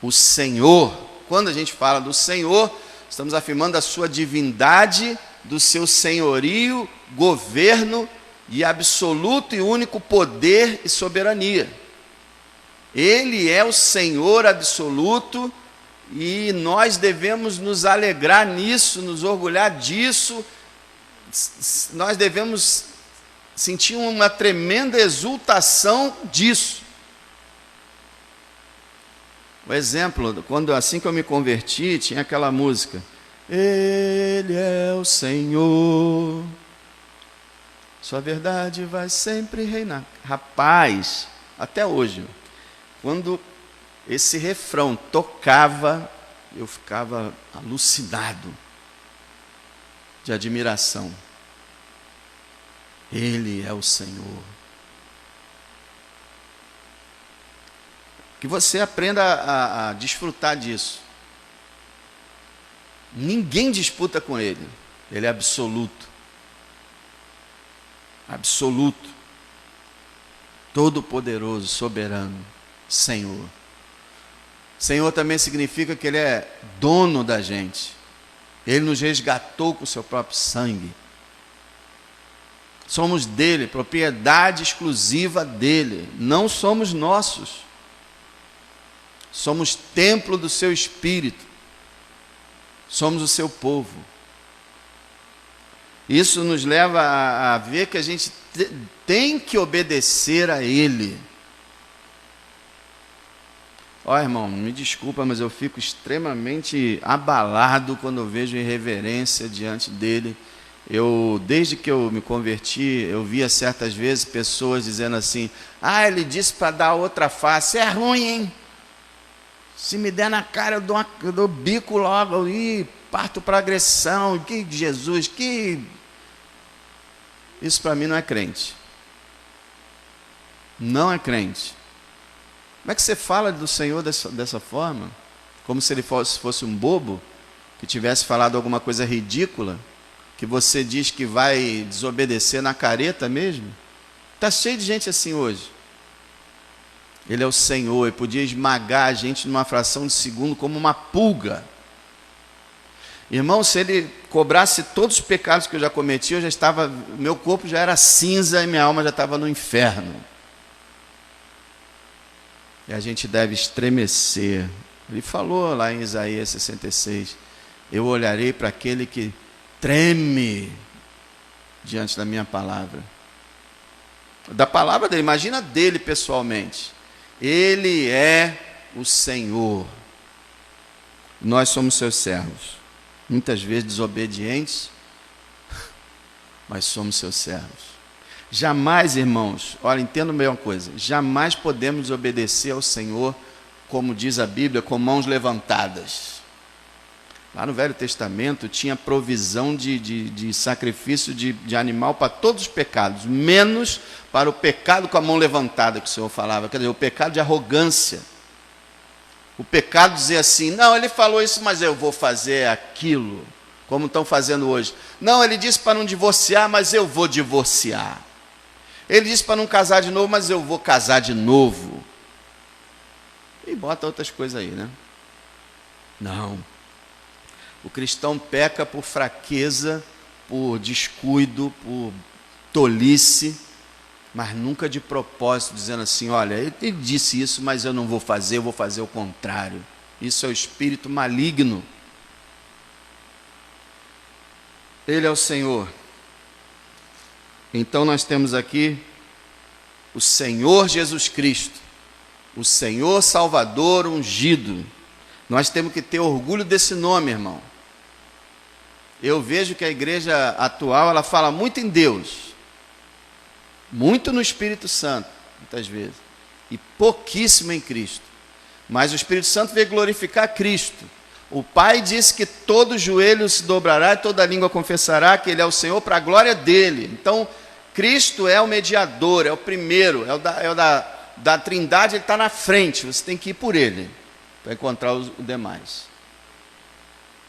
o Senhor. Quando a gente fala do Senhor, estamos afirmando a sua divindade, do seu senhorio, governo e absoluto e único poder e soberania. Ele é o Senhor absoluto e nós devemos nos alegrar nisso, nos orgulhar disso. Nós devemos sentir uma tremenda exultação disso. O exemplo, assim que eu me converti, tinha aquela música, Ele é o Senhor, sua verdade vai sempre reinar. Rapaz, até hoje, Quando esse refrão tocava, eu ficava alucinado de admiração. Ele é o Senhor. Que você aprenda a desfrutar disso. Ninguém disputa com Ele. Ele é absoluto. Absoluto. Todo-poderoso, soberano, Senhor. Senhor também significa que Ele é dono da gente. Ele nos resgatou com o seu próprio sangue. Somos dele, propriedade exclusiva dele. Não somos nossos. Somos templo do seu Espírito. Somos o seu povo. Isso nos leva a ver que a gente tem que obedecer a Ele. Ó, irmão, me desculpa, mas eu fico extremamente abalado quando eu vejo irreverência diante dele. Desde que eu me converti, eu via certas vezes pessoas dizendo assim: ah, ele disse para dar outra face. É ruim, hein? Se me der na cara, eu dou bico logo e parto para agressão. Que Jesus, que... Isso para mim não é crente. Não é crente. Como é que você fala do Senhor dessa forma? Como se ele fosse um bobo, que tivesse falado alguma coisa ridícula, que você diz que vai desobedecer na careta mesmo? Está cheio de gente assim hoje. Ele é o Senhor e podia esmagar a gente numa fração de segundo como uma pulga. Irmão, se ele cobrasse todos os pecados que eu já cometi, meu corpo já era cinza e minha alma já estava no inferno. E a gente deve estremecer. Ele falou lá em Isaías 66, eu olharei para aquele que treme diante da minha palavra. Da palavra dele, imagina dele pessoalmente. Ele é o Senhor. Nós somos seus servos. Muitas vezes desobedientes, mas somos seus servos. Jamais, irmãos, olha, entenda bem uma coisa, jamais podemos desobedecer ao Senhor, como diz a Bíblia, com mãos levantadas. Lá no Velho Testamento tinha provisão de sacrifício de animal para todos os pecados, menos para o pecado com a mão levantada, que o Senhor falava, quer dizer, o pecado de arrogância. O pecado de dizer assim, não, ele falou isso, mas eu vou fazer aquilo, como estão fazendo hoje. Não, ele disse para não divorciar, mas eu vou divorciar. Ele disse para não casar de novo, mas eu vou casar de novo. E bota outras coisas aí, né? Não. O cristão peca por fraqueza, por descuido, por tolice, mas nunca de propósito, dizendo assim, olha, ele disse isso, mas eu não vou fazer, eu vou fazer o contrário. Isso é o espírito maligno. Ele é o Senhor. Então nós temos aqui o Senhor Jesus Cristo, o Senhor Salvador ungido. Nós temos que ter orgulho desse nome, irmão. Eu vejo que a igreja atual, ela fala muito em Deus, muito no Espírito Santo, muitas vezes, e pouquíssimo em Cristo. Mas o Espírito Santo veio glorificar Cristo. O Pai disse que todo joelho se dobrará e toda língua confessará que Ele é o Senhor para a glória dEle. Então, Cristo é o mediador, é o primeiro, da Trindade, Ele está na frente, você tem que ir por Ele, para encontrar os demais.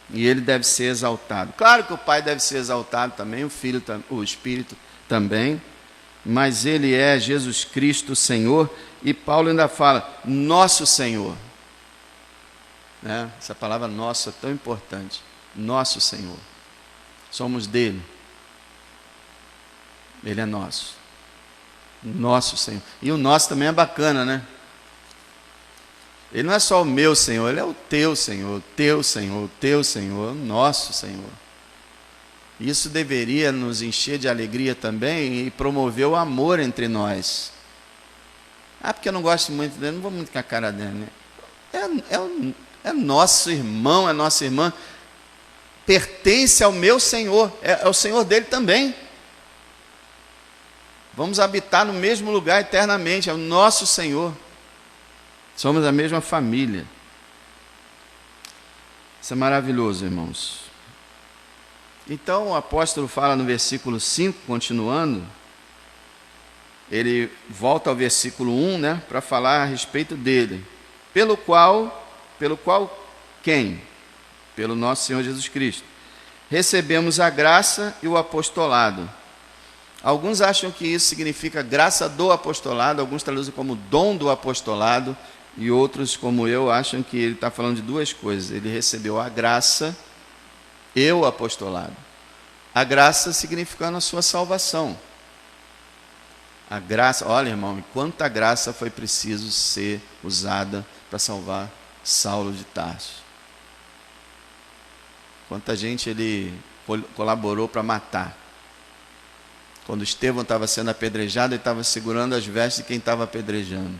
E Ele deve ser exaltado. Claro que o Pai deve ser exaltado também, o Filho, o Espírito também, mas Ele é Jesus Cristo, Senhor, e Paulo ainda fala, nosso Senhor. Né? Essa palavra nosso é tão importante. Nosso Senhor. Somos dele. Ele é nosso. Nosso Senhor. E o nosso também é bacana, né? Ele não é só o meu Senhor, Ele é o teu Senhor, teu Senhor, teu Senhor, nosso Senhor. Isso deveria nos encher de alegria também e promover o amor entre nós. Ah, porque eu não gosto muito dele, não vou muito com a cara dele, né? É nosso irmão, é nossa irmã, pertence ao meu Senhor, é o Senhor dele também. Vamos habitar no mesmo lugar eternamente, é o nosso Senhor. Somos a mesma família. Isso é maravilhoso, irmãos. Então o apóstolo fala no versículo 5, continuando, ele volta ao versículo 1, né, para falar a respeito dele. Pelo qual quem? Pelo nosso Senhor Jesus Cristo. Recebemos a graça e o apostolado. Alguns acham que isso significa graça do apostolado, alguns traduzem como dom do apostolado, e outros, como eu, acham que ele está falando de duas coisas. Ele recebeu a graça e o apostolado. A graça significando a sua salvação. A graça, olha, irmão, quanta graça foi preciso ser usada para salvar Saulo de Tarso. Quanta gente ele colaborou para matar. Quando Estevão estava sendo apedrejado, ele estava segurando as vestes de quem estava apedrejando.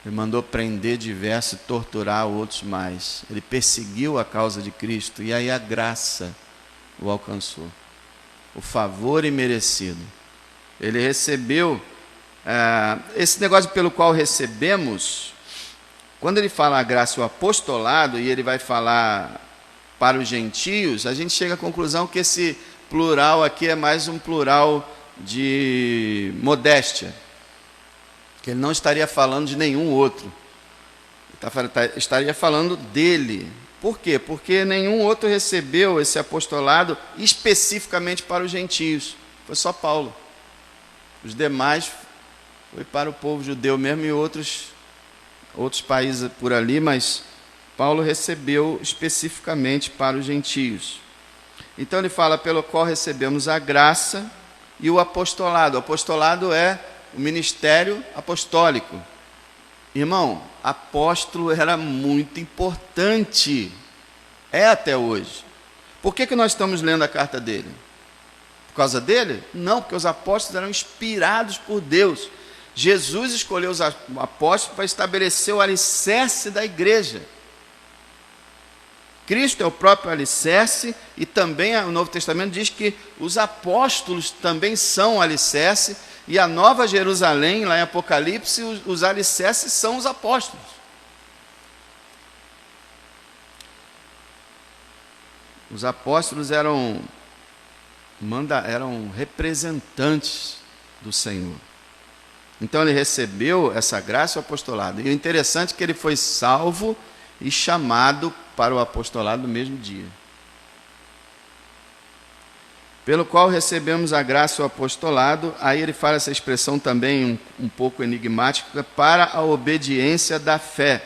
Ele mandou prender diversos, torturar outros mais. Ele perseguiu a causa de Cristo, e aí a graça o alcançou. O favor imerecido. Ele recebeu, esse negócio pelo qual recebemos, quando ele fala a graça e o apostolado, e ele vai falar para os gentios, a gente chega à conclusão que esse plural aqui é mais um plural de modéstia, que ele não estaria falando de nenhum outro, estaria falando dele. Por quê? Porque nenhum outro recebeu esse apostolado especificamente para os gentios, foi só Paulo. Os demais foi para o povo judeu mesmo e outros países por ali, mas Paulo recebeu especificamente para os gentios. Então ele fala, pelo qual recebemos a graça e o apostolado. O apostolado é o ministério apostólico. Irmão, apóstolo era muito importante. É até hoje. Por que nós estamos lendo a carta dele? Por causa dele? Não, porque os apóstolos eram inspirados por Deus. Jesus escolheu os apóstolos para estabelecer o alicerce da igreja. Cristo é o próprio alicerce, e também o Novo Testamento diz que os apóstolos também são o alicerce, e a Nova Jerusalém, lá em Apocalipse, os alicerces são os apóstolos. Os apóstolos eram representantes do Senhor. Então ele recebeu essa graça e o apostolado. E o interessante é que ele foi salvo e chamado para o apostolado no mesmo dia. Pelo qual recebemos a graça e o apostolado, aí ele fala essa expressão também um pouco enigmática, para a obediência da fé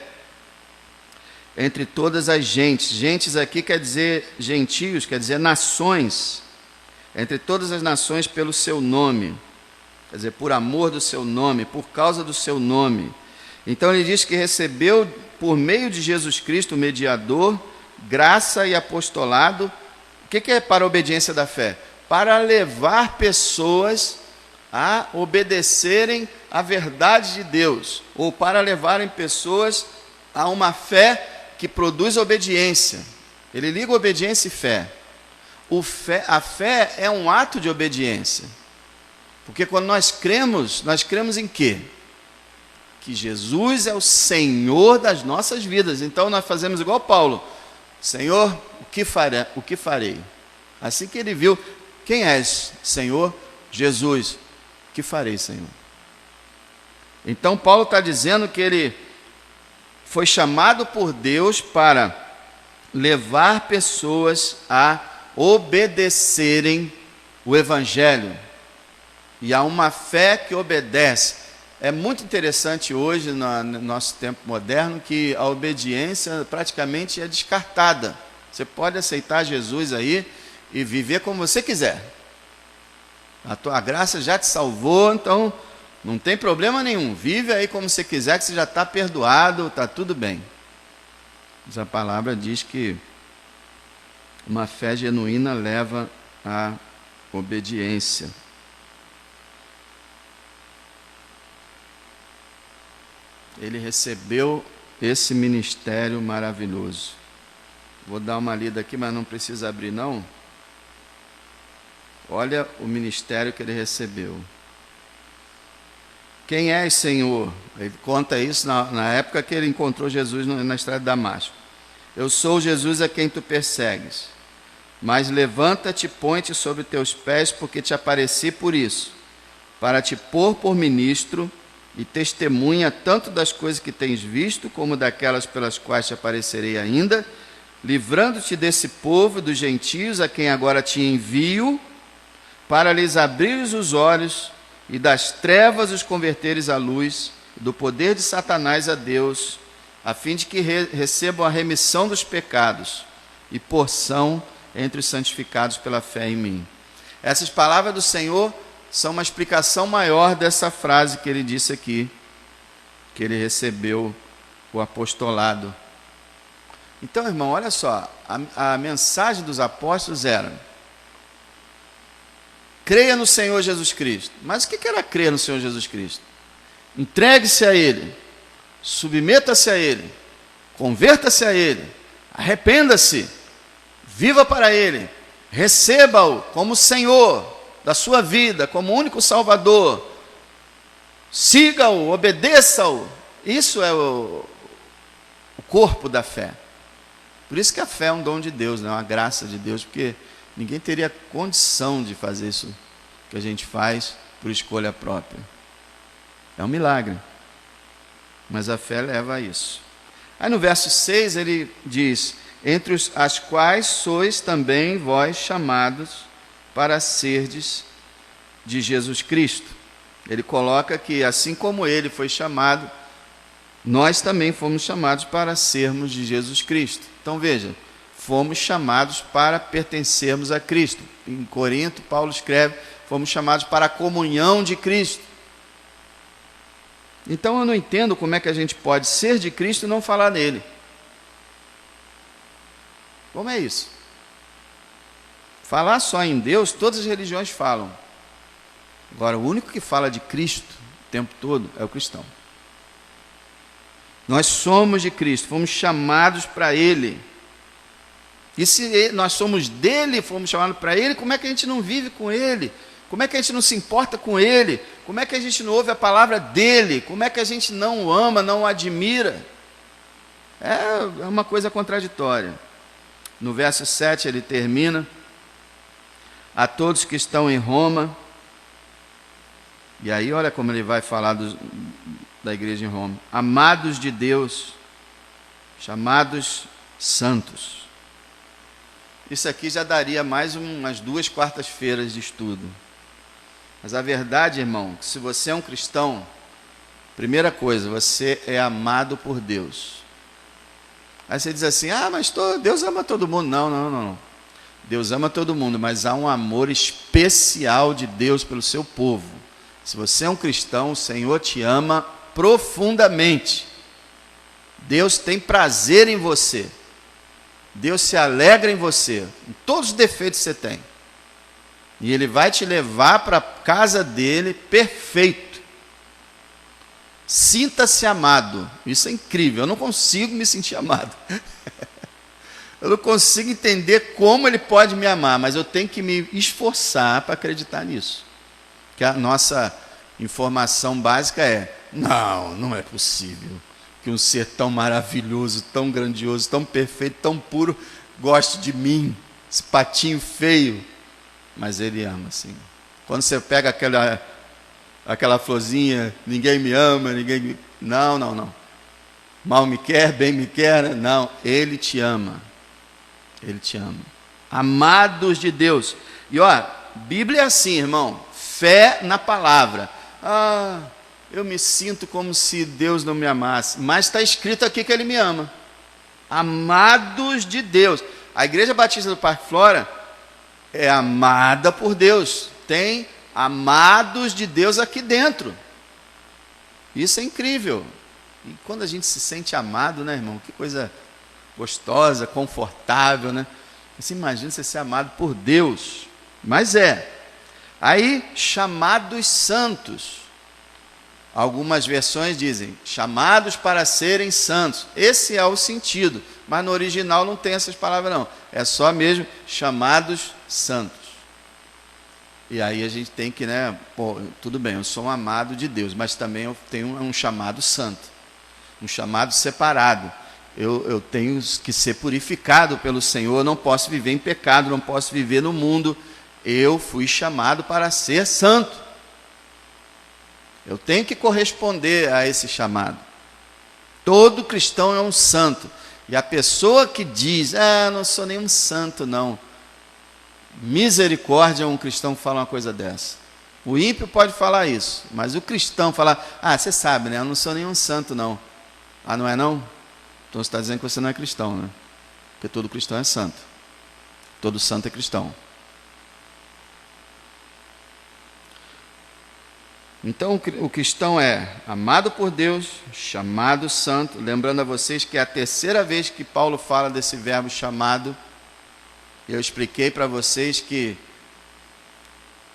entre todas as gentes. Gentes aqui quer dizer gentios, quer dizer nações. Entre todas as nações pelo seu nome, quer dizer, por amor do seu nome, por causa do seu nome. Então ele diz que recebeu, por meio de Jesus Cristo, o mediador, graça e apostolado. O que é para a obediência da fé? Para levar pessoas a obedecerem à verdade de Deus, ou para levarem pessoas a uma fé que produz obediência. Ele liga obediência e fé. A fé é um ato de obediência. Porque quando nós cremos em quê? Que Jesus é o Senhor das nossas vidas. Então nós fazemos igual Paulo. Senhor, o que farei? Assim que ele viu, quem és, Senhor? Jesus. O que farei, Senhor? Então Paulo está dizendo que ele foi chamado por Deus para levar pessoas a obedecerem o Evangelho. E há uma fé que obedece. É muito interessante hoje, no nosso tempo moderno, que a obediência praticamente é descartada. Você pode aceitar Jesus aí e viver como você quiser. A graça já te salvou, então não tem problema nenhum. Vive aí como você quiser, que você já está perdoado, está tudo bem. Mas a palavra diz que uma fé genuína leva à obediência. Ele recebeu esse ministério maravilhoso. Vou dar uma lida aqui, mas não precisa abrir não. Olha o ministério que ele recebeu. quem és, Senhor? Ele conta isso na época que ele encontrou Jesus na estrada de Damasco. Eu sou Jesus a quem tu persegues. Mas levanta-te, põe-te sobre teus pés, porque te apareci por isso, para te pôr por ministro e testemunha tanto das coisas que tens visto, como daquelas pelas quais te aparecerei ainda, livrando-te desse povo, dos gentios, a quem agora te envio, para lhes abrires os olhos e das trevas os converteres à luz, do poder de Satanás a Deus, a fim de que recebam a remissão dos pecados e porção entre os santificados pela fé em mim. Essas palavras do Senhor são uma explicação maior dessa frase que ele disse aqui, que ele recebeu o apostolado. Então, irmão, olha só, a mensagem dos apóstolos era: creia no Senhor Jesus Cristo. Mas o que era crer no Senhor Jesus Cristo? Entregue-se a Ele, submeta-se a Ele, converta-se a Ele, arrependa-se, viva para Ele, receba-o como Senhor da sua vida, como único Salvador, siga-o, obedeça-o. Isso é o corpo da fé. Por isso que a fé é um dom de Deus, né? Uma graça de Deus, porque ninguém teria condição de fazer isso que a gente faz por escolha própria. É um milagre, mas a fé leva a isso. Aí no verso 6 ele diz: entre as quais sois também vós chamados para serdes de Jesus Cristo. Ele coloca que assim como ele foi chamado, nós também fomos chamados para sermos de Jesus Cristo. Então veja, fomos chamados para pertencermos a Cristo. Em Corinto, Paulo escreve: fomos chamados para a comunhão de Cristo. Então eu não entendo como é que a gente pode ser de Cristo e não falar nele. Como é isso? Falar só em Deus, todas as religiões falam. Agora, o único que fala de Cristo o tempo todo é o cristão. Nós somos de Cristo, fomos chamados para Ele. E se nós somos dele, fomos chamados para Ele, como é que a gente não vive com Ele? Como é que a gente não se importa com Ele? Como é que a gente não ouve a palavra dEle? Como é que a gente não o ama, não o admira? É uma coisa contraditória. No verso 7 ele termina: a todos que estão em Roma. E aí olha como ele vai falar da igreja em Roma: amados de Deus, chamados santos. Isso aqui já daria mais umas 2 quartas-feiras de estudo. Mas a verdade, irmão, que se você é um cristão, primeira coisa, você é amado por Deus. Aí você diz assim: ah, mas Deus ama todo mundo. Não. Deus ama todo mundo, mas há um amor especial de Deus pelo seu povo. Se você é um cristão, o Senhor te ama profundamente. Deus tem prazer em você. Deus se alegra em você, em todos os defeitos que você tem. E Ele vai te levar para a casa dEle perfeito. Sinta-se amado. Isso é incrível. Eu não consigo me sentir amado. Eu não consigo entender como Ele pode me amar, mas eu tenho que me esforçar para acreditar nisso. Que a nossa informação básica é: não é possível que um ser tão maravilhoso, tão grandioso, tão perfeito, tão puro, goste de mim, esse patinho feio. Mas Ele ama, sim. Quando você pega aquela florzinha: ninguém me ama, Não. Mal me quer, bem me quer. Não, Ele te ama. Ele te ama. Amados de Deus. E ó, Bíblia é assim, irmão: fé na palavra. Eu me sinto como se Deus não me amasse, mas está escrito aqui que Ele me ama. Amados de Deus. A Igreja Batista do Parque Flora é amada por Deus. Tem amados de Deus aqui dentro. Isso é incrível. E quando a gente se sente amado, né, irmão? Que coisa gostosa, confortável, né? Você imagina você ser amado por Deus. Mas é. Aí, chamados santos. Algumas versões dizem: chamados para serem santos. Esse é o sentido. Mas no original não tem essas palavras não. É só mesmo chamados santos. E aí a gente tem que, pô, tudo bem, eu sou um amado de Deus, mas também eu tenho um chamado santo, um chamado separado. Eu tenho que ser purificado pelo Senhor, eu não posso viver em pecado, não posso viver no mundo. Eu fui chamado para ser santo. Eu tenho que corresponder a esse chamado. Todo cristão é um santo. E a pessoa que diz, não sou nenhum santo, não. Misericórdia, um cristão que fala uma coisa dessa. O ímpio pode falar isso, mas o cristão fala, você sabe, né? Eu não sou nenhum santo, não. Não é não? Então você está dizendo que você não é cristão, né? Porque todo cristão é santo. Todo santo é cristão. Então o cristão é amado por Deus, chamado santo. Lembrando a vocês que é a terceira vez que Paulo fala desse verbo chamado. Eu expliquei para vocês que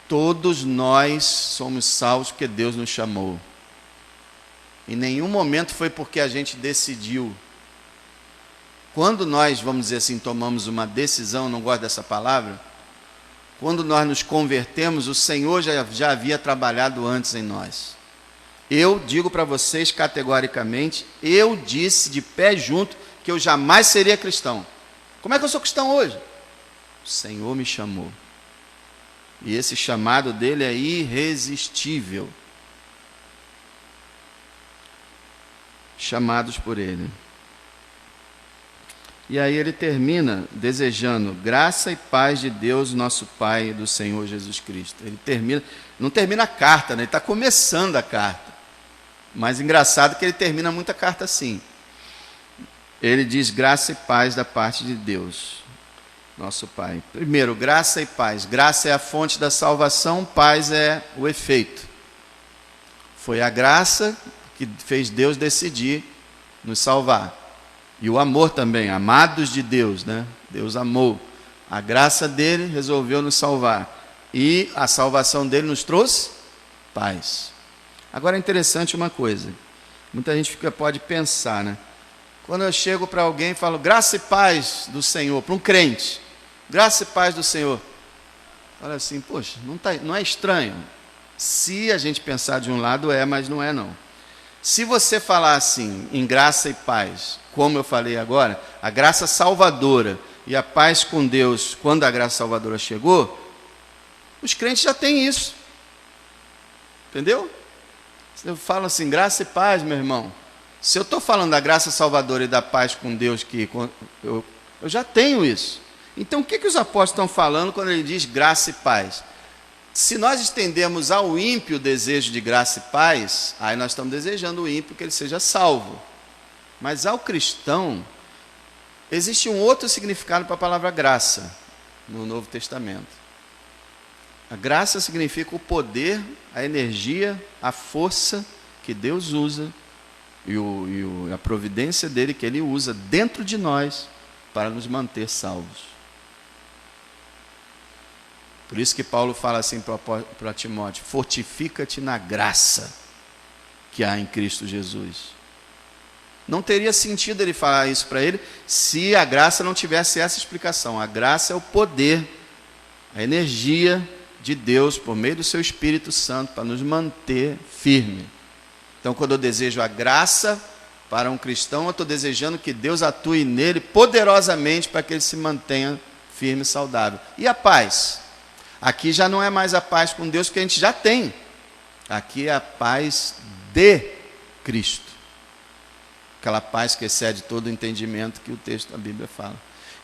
todos nós somos salvos porque Deus nos chamou. Em nenhum momento foi porque a gente decidiu. Quando nós, vamos dizer assim, tomamos uma decisão, não gosto dessa palavra, quando nós nos convertemos, o Senhor já havia trabalhado antes em nós. Eu digo para vocês categoricamente, eu disse de pé junto que eu jamais seria cristão. Como é que eu sou cristão hoje? O Senhor me chamou. E esse chamado dele é irresistível. Chamados por ele. E aí ele termina desejando graça e paz de Deus, nosso Pai, e do Senhor Jesus Cristo. Ele termina, não termina a carta, né? Ele está começando a carta. Mas engraçado que ele termina muita carta assim. Ele diz graça e paz da parte de Deus, nosso Pai. Primeiro, graça e paz. Graça é a fonte da salvação, paz é o efeito. Foi a graça que fez Deus decidir nos salvar. E o amor também, amados de Deus, né? Deus amou. A graça dele resolveu nos salvar. E a salvação dele nos trouxe paz. Agora é interessante uma coisa. Muita gente pode pensar, né? Quando eu chego para alguém e falo, graça e paz do Senhor, para um crente. Graça e paz do Senhor. Fala assim, poxa, não é estranho? Se a gente pensar de um lado mas não é não. Se você falar assim, em graça e paz, como eu falei agora, a graça salvadora e a paz com Deus, quando a graça salvadora chegou, os crentes já têm isso. Entendeu? Eu falo assim, graça e paz, meu irmão. Se eu estou falando da graça salvadora e da paz com Deus, eu já tenho isso. Então, o que os apóstolos estão falando quando ele diz graça e paz? Se nós estendemos ao ímpio o desejo de graça e paz, aí nós estamos desejando o ímpio que ele seja salvo. Mas ao cristão, existe um outro significado para a palavra graça no Novo Testamento. A graça significa o poder, a energia, a força que Deus usa e a providência dele que ele usa dentro de nós para nos manter salvos. Por isso que Paulo fala assim para Timóteo, fortifica-te na graça que há em Cristo Jesus. Não teria sentido ele falar isso para ele se a graça não tivesse essa explicação. A graça é o poder, a energia de Deus por meio do seu Espírito Santo para nos manter firme. Então, quando eu desejo a graça para um cristão, eu estou desejando que Deus atue nele poderosamente para que ele se mantenha firme e saudável. E a paz? Aqui já não é mais a paz com Deus que a gente já tem. Aqui é a paz de Cristo. Aquela paz que excede todo o entendimento que o texto da Bíblia fala.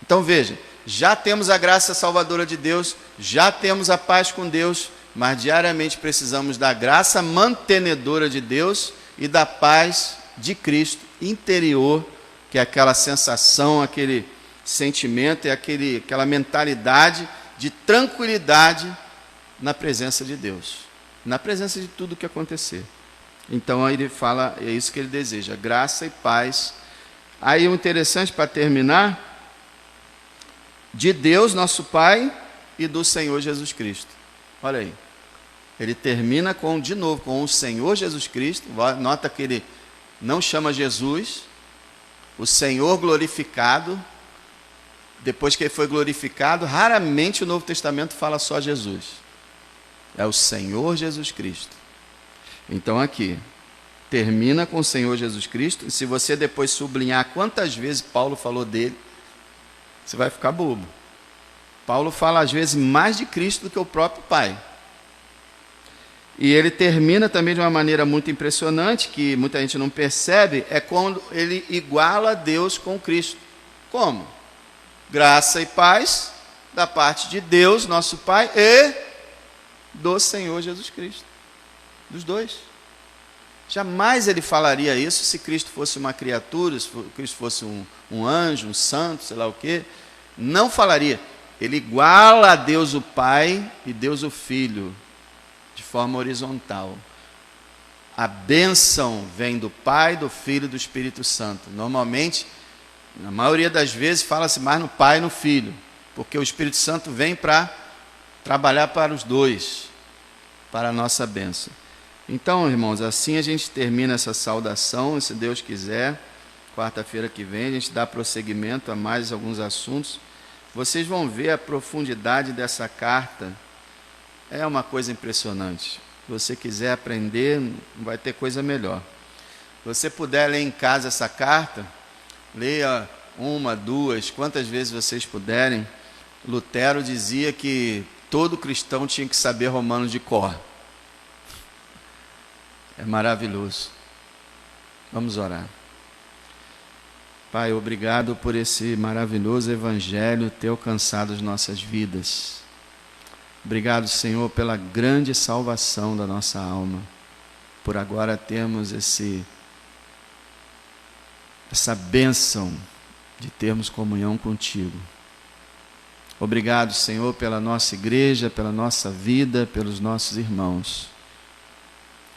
Então veja, já temos a graça salvadora de Deus, já temos a paz com Deus, mas diariamente precisamos da graça mantenedora de Deus e da paz de Cristo interior, que é aquela sensação, aquele sentimento, aquela mentalidade de tranquilidade na presença de Deus, na presença de tudo que acontecer. Então aí ele fala, é isso que ele deseja, graça e paz. Aí o interessante para terminar, de Deus nosso Pai e do Senhor Jesus Cristo. Olha aí, ele termina de novo com o Senhor Jesus Cristo. Nota que ele não chama Jesus, o Senhor glorificado. Depois que ele foi glorificado, raramente o Novo Testamento fala só Jesus. é o Senhor Jesus Cristo. Então aqui, termina com o Senhor Jesus Cristo, e se você depois sublinhar quantas vezes Paulo falou dele, você vai ficar bobo. Paulo fala às vezes mais de Cristo do que o próprio Pai. E ele termina também de uma maneira muito impressionante, que muita gente não percebe, é quando ele iguala Deus com Cristo. Como? Graça e paz da parte de Deus, nosso Pai, e do Senhor Jesus Cristo. Dos dois. Jamais ele falaria isso se Cristo fosse uma criatura, se Cristo fosse um anjo, um santo, sei lá o quê. Não falaria. Ele iguala a Deus o Pai e Deus o Filho, de forma horizontal. A bênção vem do Pai, do Filho e do Espírito Santo. Normalmente, na maioria das vezes, fala-se mais no Pai e no Filho, porque o Espírito Santo vem para trabalhar para os dois, para a nossa bênção. Então, irmãos, assim a gente termina essa saudação, e se Deus quiser, quarta-feira que vem, a gente dá prosseguimento a mais alguns assuntos. Vocês vão ver a profundidade dessa carta. É uma coisa impressionante. Se você quiser aprender, não vai ter coisa melhor. Se você puder ler em casa essa carta, leia uma, duas, quantas vezes vocês puderem. Lutero dizia que todo cristão tinha que saber Romanos de cor. É maravilhoso. Vamos orar. Pai, obrigado por esse maravilhoso evangelho ter alcançado as nossas vidas. Obrigado, Senhor, pela grande salvação da nossa alma, por agora termos essa bênção de termos comunhão contigo. Obrigado, Senhor, pela nossa igreja, pela nossa vida, pelos nossos irmãos.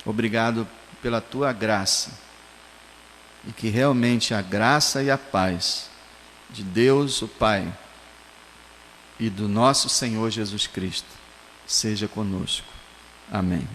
Obrigado pela tua graça, e que realmente a graça e a paz de Deus, o Pai, e do nosso Senhor Jesus Cristo seja conosco. Amém.